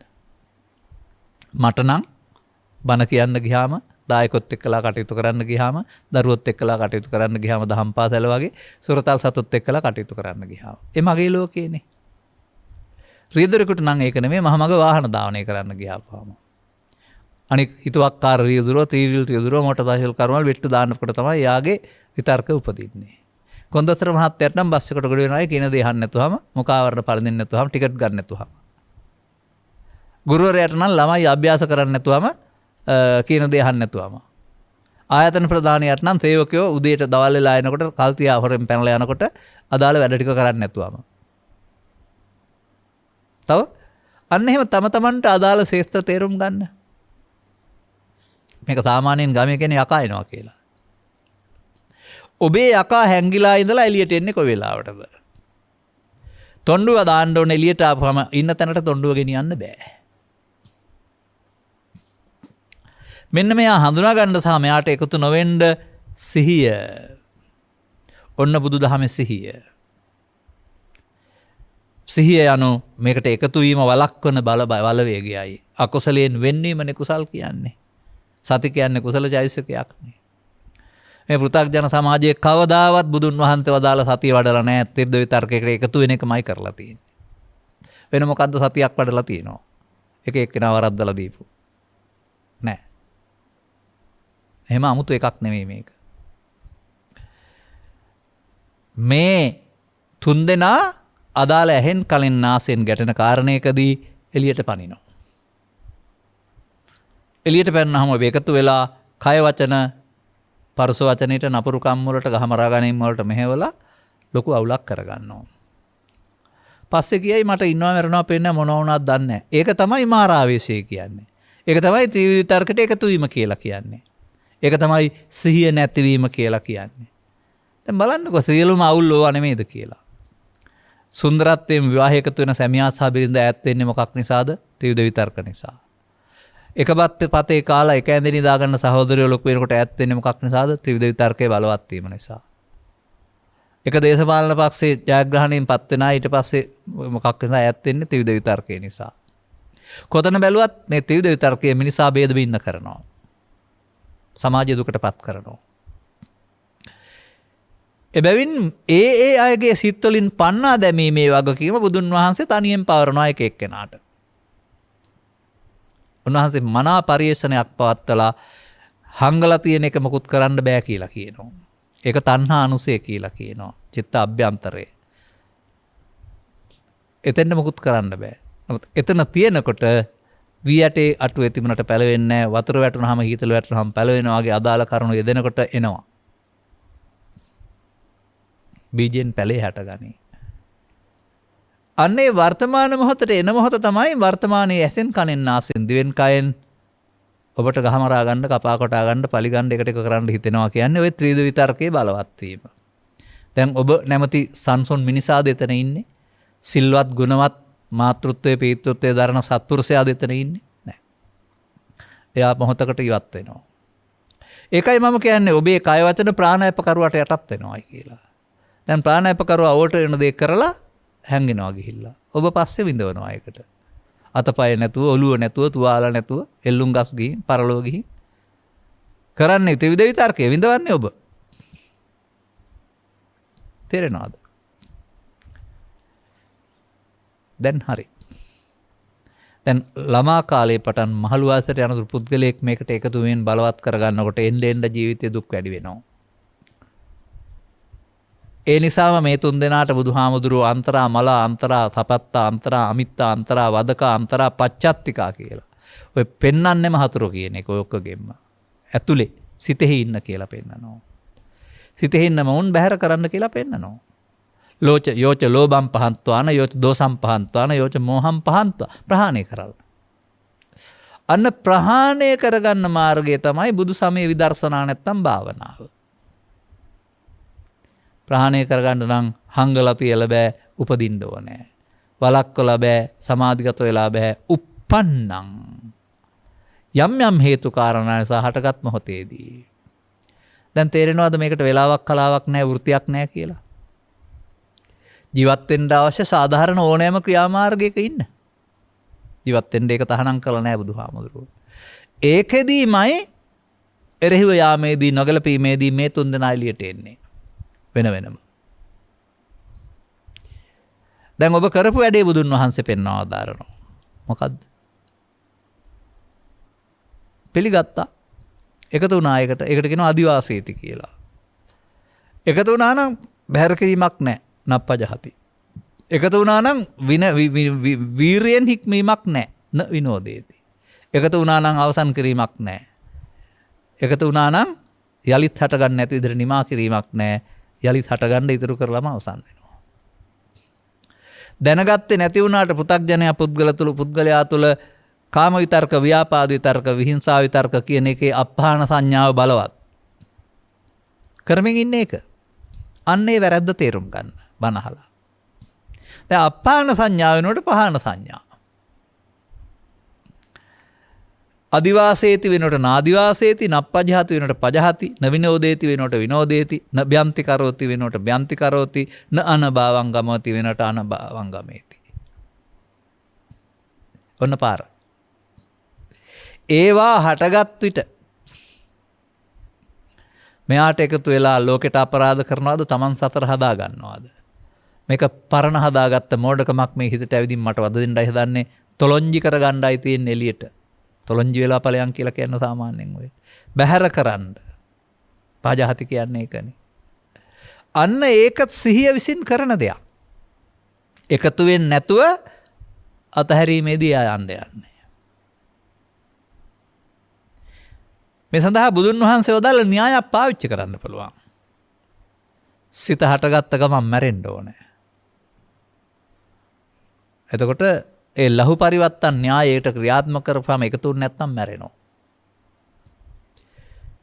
Speaker 1: මට නම් බණ කියන්න ගියාම, දායකොත් එක්කලා කටයුතු කරන්න ගියාම, දරුවොත් එක්කලා කටයුතු කරන්න ගියාම, දහම් පාසල වගේ සුරතල් සතුත් එක්කලා කටයුතු කරන්න ගියාම. ඒ මගේ ලෝකේනේ. රියදුරෙකුට නම් ඒක නෙමෙයි, මහමග වාහන ධාවනය කරන්න ගියාපුවාම. අනික හිතුවක්කාර රියදුරෝ, ත්‍රිවිල් රියදුරෝ, මොටර් සයිකල් කරුවල් වෙට්ටු දාන්නකොට තමයි යාගේ විතර්ක උපදින්නේ. කොන්දස්තර මහත්තයාට නම් බස් එකට ගොඩ වෙනවා කියන දේ අහන්න නැතුවම, මුඛාවරණ පළඳින්න නැතුවම, ටිකට් ගන්න නැතුවම. ගුරුවරයාට නම් ළමයි අභ්‍යාස කරන්න නැතුවම, කියන දේ අහන්න නැතුවම. ආයතන ප්‍රධානියට නම් සේවකයෝ උදේට දවල් වෙලා එනකොට කල්තියා හොරෙන් පැනලා යනකොට අදාළ වැඩ ටික කරන්න නැතුවම. තව අන්න එහෙම තම තමන්ට අදාළ ශේෂ්ත්‍ර තේරුම් ගන්න. මේක සාමාන්‍යයෙන් ගමේ කෙනෙක් යකා එනවා කියලා. ඔබේ යකා හැංගිලා ඉඳලා එළියට එන්නේ කොයි වෙලාවටද? තොණ්ඩුව දාන්න ඕනේ එළියට ආපුවම ඉන්න තැනට තොණ්ඩුව ගෙනියන්න බෑ. මෙන්න මෙයා හඳුනා ගන්න සහ මෙයාට එකතු නොවෙන්න සිහිය. ඔන්න බුදුදහමේ සිහිය. සිහිය යනු මේකට එකතු වීම වළක්වන බලවේගයයි. අකුසලයෙන් වෙන්වීමනේ කුසල් කියන්නේ. සති කියන්නේ කුසල චෛතසිකයක් නේ. මේ පෘථග්ජන සමාජයේ කවදාවත් බුදුන් වහන්සේ වදාළ සතිය වඩලා නැහැ. ත්‍රිවිධ විතර්කයකට එකතු වෙන එකමයි කරලා තියෙන්නේ. වෙන මොකද්ද සතියක් වඩලා තියෙනවා? එක එක්කෙනා වරද්දලා දීපු. නෑ. එහෙම 아무තු එකක් නෙමෙයි මේක. මේ තුන්දෙනා අදාළ ඇහෙන් කලින් නාසයෙන් ගැටෙන කාරණයකදී එළියට පනිනවා. එළියට පැනනහම එකතු වෙලා කය වචන පරස වචනෙට නපුරු කම් වලට ගහමරා ගැනීම වලට මෙහෙवला ලොකු අවුලක් කරගන්නවා. පස්සේ කියයි මට ඉන්නවා මරනවා පෙන්න මොන වුණාද දන්නේ නැහැ. ඒක තමයි මාරාවේශය කියන්නේ. ඒක තමයි ත්‍රිවිධ තර්කයට එකතු වීම කියලා කියන්නේ. ඒක තමයි සිහිය නැතිවීම කියලා කියන්නේ. දැන් බලන්නකො සියලුම අවුල් ඕවා නෙමෙයිද කියලා. සුන්දරත්වයෙන් විවාහයකට වෙන සැමියා සහ බිරිඳ ඈත් වෙන්නේ මොකක් නිසාද? ත්‍රිවිධ විතර්ක නිසා. එකපත් පතේ කාලා එක ඇඳේ නිදා ගන්න සහෝදරයෝ ලොකු වෙනකොට ඈත් වෙන්නේ මොකක් නිසාද? ත්‍රිවිධ විතර්කයේ බලවත් වීම නිසා. එක දේශපාලන පක්ෂයේ ජයග්‍රහණයෙන් පත් වෙනා ඊට පස්සේ මොකක් නිසා ඈත් වෙන්නේ? ත්‍රිවිධ විතර්කයේ නිසා. කොතන බැලුවත් මේ ත්‍රිවිධ විතර්කයේ මිනිසා ભેද බින්න කරනවා. සමාජය දුකටපත් කරනවා. එබැවින් ඒ අයගේ සිත්වලින් පන්නා දැමීමේ වගකීම බුදුන් වහන්සේ තනියෙන් පවරනවා එක එක්කෙනාට. උන්වහන්සේ මනා පරිේශනයක් පවත්වලා හංගලා තියෙන එක මොකුත් කරන්න බෑ කියලා කියනවා. ඒක තණ්හා අනුසය කියලා කියනවා. චිත්ත අභ්‍යන්තරය. එතෙන්ද මොකුත් කරන්න බෑ. නමුත් එතන තියෙනකොට වී ඇටේ අටුවේ තිබුණට පැලවෙන්නේ නැහැ. වතුර වැටුනහම හීතල වැටුනහම පැලවෙනවා වගේ අදාළ කරුණු යෙදෙනකොට එනවා. බීජෙන් පැලේ හැටගනී. අන්නේ වර්තමාන මොහොතට එන මොහොත තමයි වර්තමානයේ ඇසෙන් කනෙන් නාසෙන් දිවෙන් කයෙන් ඔබට ගහමරා ගන්න, කපා කොටා ගන්න, පලි ගන්න, එකට එක කරන්න හිතෙනවා කියන්නේ ওই ත්‍රිවිධ විතර්කයේ බලවත් වීම. දැන් ඔබ නැමැති සංසොන් මිනිසාද එතන ඉන්නේ? සිල්වත් ගුණවත් මාතෘත්වයේ පීතෘත්වයේ දරන සත්පුරුෂයාද එතන ඉන්නේ? නැහැ. එයා මොහොතකට ඉවත් වෙනවා. ඒකයි මම කියන්නේ ඔබේ කය වචන ප්‍රාණායාමකරුවට යටත් වෙනවායි කියලා. දැන් ප්‍රාණායාමකරුවා ඕට වෙන දේ කරලා හැංගෙනවා ගිහිල්ලා. ඔබ පස්සේ විඳවනවා ඒකට. අතපය නැතුව, ඔළුව නැතුව, තුවාල නැතුව, එල්ලුම් ගස් ගිහින්, පරලෝ ගිහින් කරන්නේ ත්‍රිවිධ විතර්කයේ විඳවන්නේ ඔබ. තේරෙනවද? දැන් හරි. දැන් ළමා කාලේ පටන් මහලු වයසට යන පුද්ගලයෙක් මේකට එකතු වෙමින් බලවත් කරගන්නකොට එන්න ජීවිතයේ දුක් වැඩි වෙනවා. ඒ නිසාම මේ තුන් දෙනාට බුදුහාමුදුරුවෝ අන්තරා මලා අන්තරා තපත්තා අන්තරා අමිත්තා අන්තරා වදකා අන්තරා පච්චත්තිකා කියලා. ඔය පෙන්නන්නෙම හතුරු කියන එක ඔය ඔක්කොගෙම. ඇතුලේ සිතෙහි ඉන්න කියලා පෙන්නනවා. සිතෙහි ඉන්න මොවුන් බැහැර කරන්න කියලා පෙන්නනවා. යෝච ලෝභම් පහන්ත්වාන යෝච දෝසම් පහන්ත්වාන යෝච මෝහම් පහන්ත්වා ප්‍රහාණය කරලා. අන්න ප්‍රහාණය කරගන්න මාර්ගය තමයි බුදු සමය විදර්ශනා නැත්තම් භාවනාව. ප්‍රහාණය කරගන්න නම් හංගලා තියලා බෑ උපදින්න ඕනේ. වලක්වලා බෑ සමාධිගත වෙලා බෑ uppannං. යම් යම් හේතු කාරණා නිසා හටගත් මොහොතේදී. දැන් තේරෙනවද මේකට වෙලාවක් කලාවක් නැහැ වෘත්තියක් නැහැ කියලා? ජීවත් වෙන්න අවශ්‍ය සාධාරණ ඕනෑම ක්‍රියාමාර්ගයක ඉන්න. ජීවත් වෙන්න ඒක තහනම් කරලා නැහැ බුදුහාමුදුරුවෝ. ඒකෙදීමයි එරෙහිව යාමේදී නොගැලපීමේදී මේ තුන් දෙනා එළියට එන්නේ. වෙන වෙනම. දැන් ඔබ කරපු වැඩේ බුදුන් වහන්සේ පෙන්වනවා දාරනවා. මොකද්ද? පිළිගත්තා. එකතු වුණා එකට. ඒකට කියනවා අදිවාසීති කියලා. එකතු වුණා නම් බැහැර කිරීමක් නැහැ. නප්පජහති. එකතු වුණා නම් වීරියෙන් හික්මීමක් නැහැ. න විනෝදේති. එකතු වුණා නම් අවසන් කිරීමක් නැහැ. එකතු වුණා නම් යලිත් හටගන්න නැති විදිහට නිමා කිරීමක් නැහැ. යලිත් හටගන්න ඉතුරු කරලම අවසන් වෙනවා. දැනගත්තේ නැති වුණාට පෘථග්ජනයා පුද්ගලයා තුළ කාම විතර්ක, ව්‍යාපාද විතර්ක, විහිංසා විතර්ක කියන එකේ අපහාන සංඥාව බලවත්. කරමින් ඉන්නේ ඒක. අන්නේ වැරද්ද තේරුම් ගන්න. බනහලා. දැන් අපහාන සංඥාව වෙනකොට පහාන සංඥා. අදිවාසේති වෙනකොට නාදිවාසේති, නප්පජහති වෙනකොට පජහති, නවිනෝදේති වෙනකොට විනෝදේති, නබ්‍යන්ති කරෝති වෙනකොට බ්‍යන්ති කරෝති, න අනභවංගමති වෙනකොට අනභවංගමේති. ඔන්න පාර. ඒවා හටගත් විට මෙයාට එකතු වෙලා ලෝකෙට අපරාධ කරනවාද තමන් සතර හදා ගන්නවාද? මේක පරණ හදාගත්ත මෝඩකමක් මේ හිතට ඇවිදින් මට වද දෙන්නයි හදන්නේ, තොලොංජි කරගන්නයි තියෙන්නේ එළියට. තොලොංජි වෙලා ඵලයන් කියලා කියන සාමාන්‍යයෙන් ඔය. බැහැර කරන්න. පජහති කියන්නේ ඒකනේ. අන්න ඒක සිහිය විසින් කරන දෙයක්. එකතු වෙන්නේ නැතුව අතහැරීමේදී යන්න යන්නේ. මේ සඳහා බුදුන් වහන්සේ වදාළ න්‍යායක් පාවිච්චි කරන්න පුළුවන්. සිත හටගත්ත ගමන් මැරෙන්න ඕනේ. එතකොට ඒ ලහු පරිවත්තන් න්‍යායයට ක්‍රියාත්මක කරපුවාම එකතු වෙන්නේ නැත්නම් මැරෙනවා.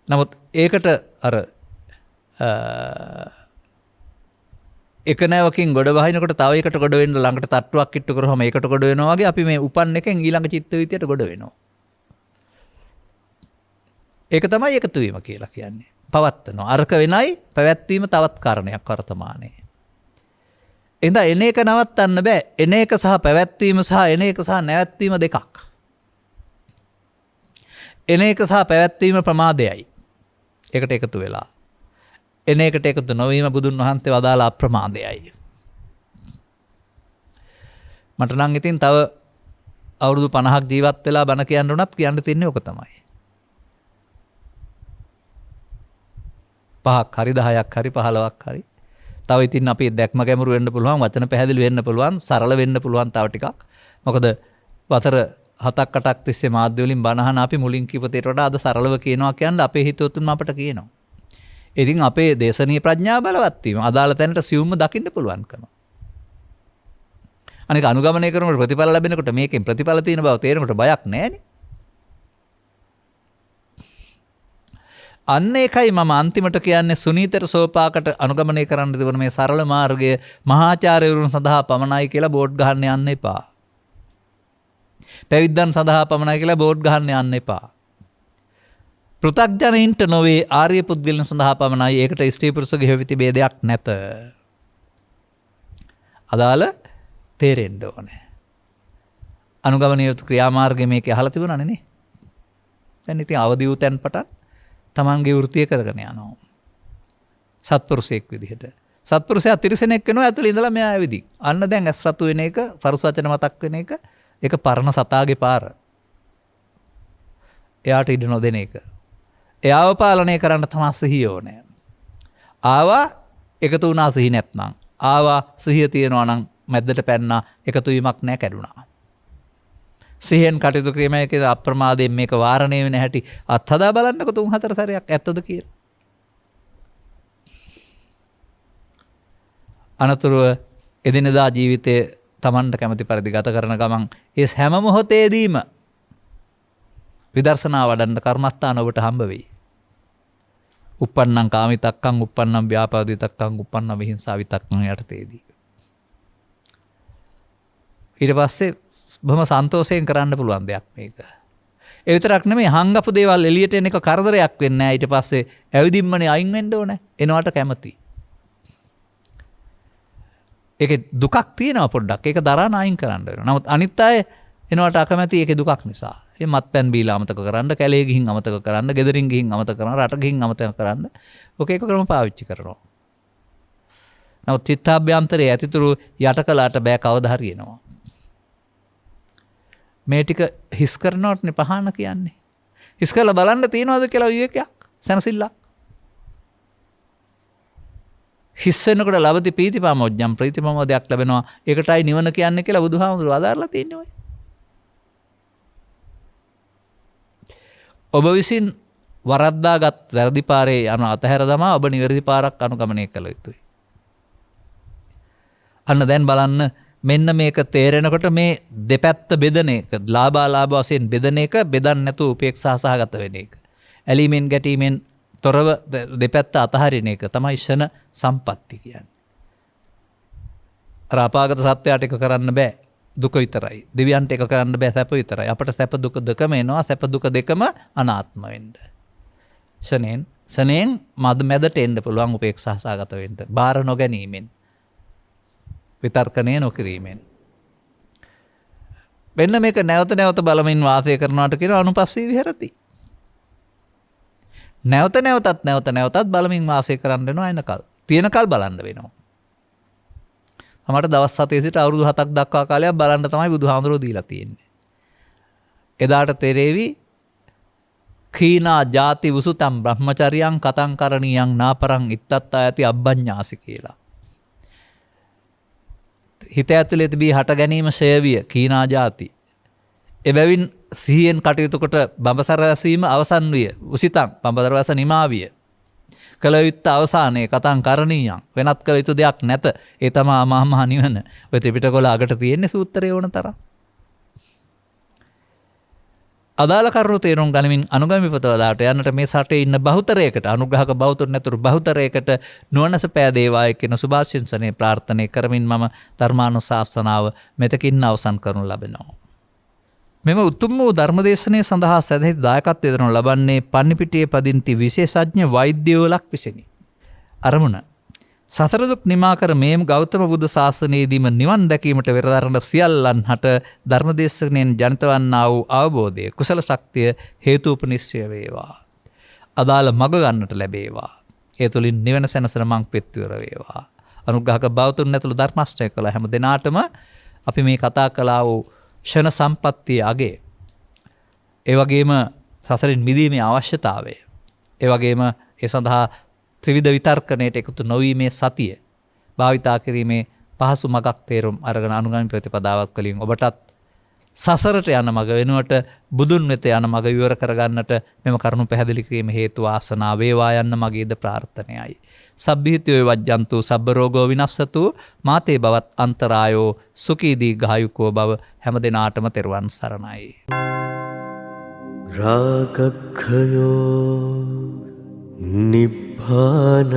Speaker 1: නමුත් ඒකට අර එක නැවකින් ගොඩ වහිනකොට තව එකට ගොඩ වෙන්න ළඟට තට්ටුවක් කිට්ටු කරාම ඒකට ගොඩ වෙනවා වගේ අපි මේ උපන් එකෙන් ඊළඟ චිත්ත වීතියට ගොඩ වෙනවා. ඒක තමයි එකතු වීම කියලා කියන්නේ. පවත්නවා. අරක වෙනයි පැවැත්වීම තවත් කාරණයක් වර්තමානයේ. එහෙනම් එන එක නවත්තන්න බෑ. එන එක සහ පැවැත්වීම සහ එන එක සහ නැවැත්වීම දෙකක්. එන එක සහ පැවැත්වීම ප්‍රමාදයයි. ඒකට එකතු වෙලා. එන එකට එකතු නොවීම බුදුන් වහන්සේ වදාළ අප්‍රමාදයයි. මට නම් ඉතින් තව අවුරුදු 50ක් ජීවත් වෙලා බණ කියන්න උනත් කියන්න තියන්නේ ඔක තමයි. 5ක් හරි 10ක් හරි 15ක් හරි. තව ඉතින් අපි දැක්ම ගැඹුරු වෙන්න පුළුවන්, වචන පැහැදිලි වෙන්න පුළුවන්, සරල වෙන්න පුළුවන් තව ටිකක්. මොකද වතර 7ක් 8ක් තිස්සේ මාධ්‍ය වලින් බණහන අපි මුලින් කිව්ව දේට වඩා අද සරලව කියනවා කියන්නේ අපේ හිතවතුන් අපට කියනවා. ඉතින් අපේ දේශනීය ප්‍රඥාව බලවත් වීම, අදාළ තැනට සියුම්ව දකින්න පුළුවන්කම. අනික අනුගමනය කරනකොට ප්‍රතිඵල ලැබෙනකොට මේකෙන් ප්‍රතිඵල තියෙන බව තේරෙනකොට බයක් නැහැනේ. අන්න ඒකයි මම අන්තිමට කියන්නේ සුනීතර සෝපාකට අනුගමනය කරන්න තිබුණ මේ සරල මාර්ගය මහාචාර්යවරුන් සඳහා පමණයි කියලා බෝඩ් ගහන්න යන්න එපා. පැවිද්දන් සඳහා පමණයි කියලා බෝඩ් ගහන්න යන්න එපා. පෘථග්ජනයින්ට නොවේ ආර්ය පුද්ගලයන් සඳහා පමණයි. ඒකට ස්ත්‍රී පුරුෂ ගෙහෙවිති ભેදයක් නැත. අදාළ තේරෙන්න ඕනේ. අනුගමනීය ක්‍රියාමාර්ගය මේකේ අහලා තිබුණානේ නේ. දැන් ඉතින් අවදි වූ තැන් පටන් තමන්ගේ වෘත්තිය කරගෙන යනවා. සත්පුරුෂයෙක් විදිහට. සත්පුරුෂයා තිරිසනෙක් වෙනවා ඇතුළේ ඉඳලා මෙයා ඇවිදින්. අන්න දැන් ඇස් රතු වෙන එක, පරස වචන මතක් වෙන එක, ඒක පරණ සතාගේ පාර. එයාට ඉඩ නොදෙන එක. එයාව පාලනය කරන්න තමයි සිහිය ඕනේ. ආවා එකතු වුණා සිහි නැත්නම්. ආවා සිහිය තියෙනවා නම් මැද්දට පැන්නා එකතු වීමක් නැහැ කැඩුනා. සිහියෙන් කටයුතු කිරීමේ කියලා අප්‍රමාදයෙන් මේක වාරණය වෙන හැටි අත්හදා බලන්නකො 3-4 සැරයක් ඇත්තද කියලා. අනතුරුව එදිනදා ජීවිතයේ Tamanට කැමති පරිදි ගත කරන ගමන් ඒ හැම මොහොතේදීම විදර්ශනා වඩන්න කර්මස්ථාන ඔබට හම්බ වෙයි. uppannam කාමිතක්කං uppannam ව්‍යාපාදිතක්කං uppannam විහිංසා විතක්කං යටතේදී. ඊට පස්සේ බොහොම සන්තෝෂයෙන් කරන්න පුළුවන් දෙයක් මේක. ඒ විතරක් නෙමෙයි හංගපු දේවල් එළියට එන එක කරදරයක් වෙන්නේ නැහැ. ඊට පස්සේ ඇවිදින්මනේ අයින් වෙන්න ඕනේ. එනවට කැමති. ඒකේ දුකක් තියෙනවා පොඩ්ඩක්. ඒක දරාන අයින් කරන්න වෙනවා. නමුත් අනිත් අය එනවට අකමැති ඒකේ දුකක් නිසා. ඒ මත්පැන් බීලා අමතක කරන්න, කැලේ ගිහින් අමතක කරන්න, ගෙදරින් ගිහින් අමතක කරන්න, රට ගිහින් අමතක කරන්න. ඔක එක ක්‍රම පාවිච්චි කරනවා. නමුත් චිත්තාභ්‍යන්තරයේ ඇතිතුරු යට කළාට බෑ කවදා හරි එනවා. මේ ටික හිස් කරනවටනේ පහන කියන්නේ. හිස් කරලා බලන්න තියනවද කියලා විවේකයක්, සැනසෙල්ලක්. හිස් වෙනකොට ලබති පීතිපමෝඥම් ප්‍රීතිපමෝදයක් ලැබෙනවා. ඒකටයි නිවන කියන්නේ කියලා බුදුහාමුදුරුවෝ අදාරලා තියෙන්නේ ඔය. ඔබ විසින් වරද්දාගත් වැරදි පාරේ යන අතහැර දමා ඔබ නිවැරදි පාරක් අනුගමනය කළ යුතුයි. අන්න දැන් බලන්න මෙන්න මේක තේරෙනකොට මේ දෙපැත්ත බෙදන එක, ලාභාලාභ වශයෙන් බෙදන එක, බෙදන්න නැතුව උපේක්ෂා සහගත වෙන එක. ඇලීමෙන් ගැටීමෙන් තොරව දෙපැත්ත අතහරින එක තමයි ෂණ සම්පatti කියන්නේ. අර අපාගත සත්‍යයට එක කරන්න බෑ. දුක විතරයි. දෙවියන්ට එක කරන්න බෑ සැප විතරයි. අපට සැප දුක දෙකම එනවා. සැප දුක දෙකම අනාත්ම වෙන්න. ෂණෙන් මැදට එන්න පුළුවන් උපේක්ෂා සහගත වෙන්න. බාර නොගැනීමෙන්. විතර්කණය නොකිරීමෙන්. මෙන්න මේක නැවත නැවත බලමින් වාසය කරනවාට කියන අනුපස්සී විහෙරති. නැවත නැවතත් බලමින් වාසය කරන්න වෙනවා එනකල්. තියෙනකල් බලන්න වෙනවා. අපට දවස් 7 සිට අවුරුදු 7ක් දක්වා කාලයක් බලන්න තමයි බුදුහාමුදුරුවෝ දීලා තියෙන්නේ. එදාට තෙරේවි කීනා ಜಾති වසුතම් බ්‍රහ්මචරියං කතං කරණීයං නාපරං ඉත්තත් ආයති අබ්බඤ්ඤාසි කියලා. හිත ඇතුලේ තිබී හට ගැනීම ශයවිය කීනා ಜಾති. එබැවින් සිහියෙන් කටයුතු කොට බඹසර වැසීම අවසන් විය. උසිතං බඹසර වැස නිමා විය. කළ යුත්ත අවසානයේ කතං කරණීයං වෙනත් කළ යුතු දෙයක් නැත. ඒ තමයි මහා මහ නිවන. ඔය ත්‍රිපිටකවල අගට තියෙන්නේ සූත්‍රය ඕන තරම්. අදාළ කරුණු තේරුම් ගනිමින් අනුගමිපතවලාට යන්නට මේ සටේ ඉන්න බහුතරයකට අනුග්‍රහක බෞතුන් නැතුරු බහුතරයකට නුවණස පෑදේවාය කියන සුභාශිංසනයේ ප්‍රාර්ථනා කරමින් මම ධර්මානුශාසනාව මෙතකින් අවසන් කරනු ලබනවා. මෙම උතුම් වූ ධර්මදේශනය සඳහා සැදැහි දායකත්වය දරනු ලබන්නේ පන්නිපිටියේ පදිංචි විශේෂඥ වෛද්‍යවලක් විසිනි. අරමුණ සසර දුක් නිමා කර මේ ගෞතම බුදු ශාසනයේදීම නිවන් දැකීමට වෙරදරන සියල්ලන් හට ධර්මදේශනයෙන් ජනිත වන්නා වූ අවබෝධය කුසල ශක්තිය හේතුපනිශ්චය වේවා. අදාළ මඟ ගන්නට ලැබේවා. ඒ තුළින් නිවන සැනසෙන මං පෙත්විර වේවා. අනුග්‍රහක බෞතුන් ඇතුළු ධර්මාශ්‍රය කළ හැම දිනාටම අපි මේ කතා කළා වූ ෂණ සම්පත්තිය අගේ, ඒ වගේම සසරින් මිදීමේ අවශ්‍යතාවය, ඒ වගේම ඒ සඳහා ත්‍රිවිධ විතර්කණයට එකතු නොවීමේ සතිය භාවිතා කිරීමේ පහසු මගක් තේරුම් අරගෙන අනුගාමී ප්‍රතිපදාවක් වලින් ඔබටත් සසරට යන මග වෙනුවට බුදුන් වෙත යන මග විවර කරගන්නට මෙම කරුණු පැහැදිලි කිරීම හේතු ආසනාව වේවා යන්න මගේද ප්‍රාර්ථනයයි. සබ්බීතියෝ වජ්ජන්තු සබ්බ රෝගෝ විනස්සතු මාතේ බවත් අන්තරායෝ සුඛී දීඝායුකෝ බව හැම දිනාටම තෙරුවන් සරණයි.
Speaker 2: රාගක්ඛයෝ නිබ්බානං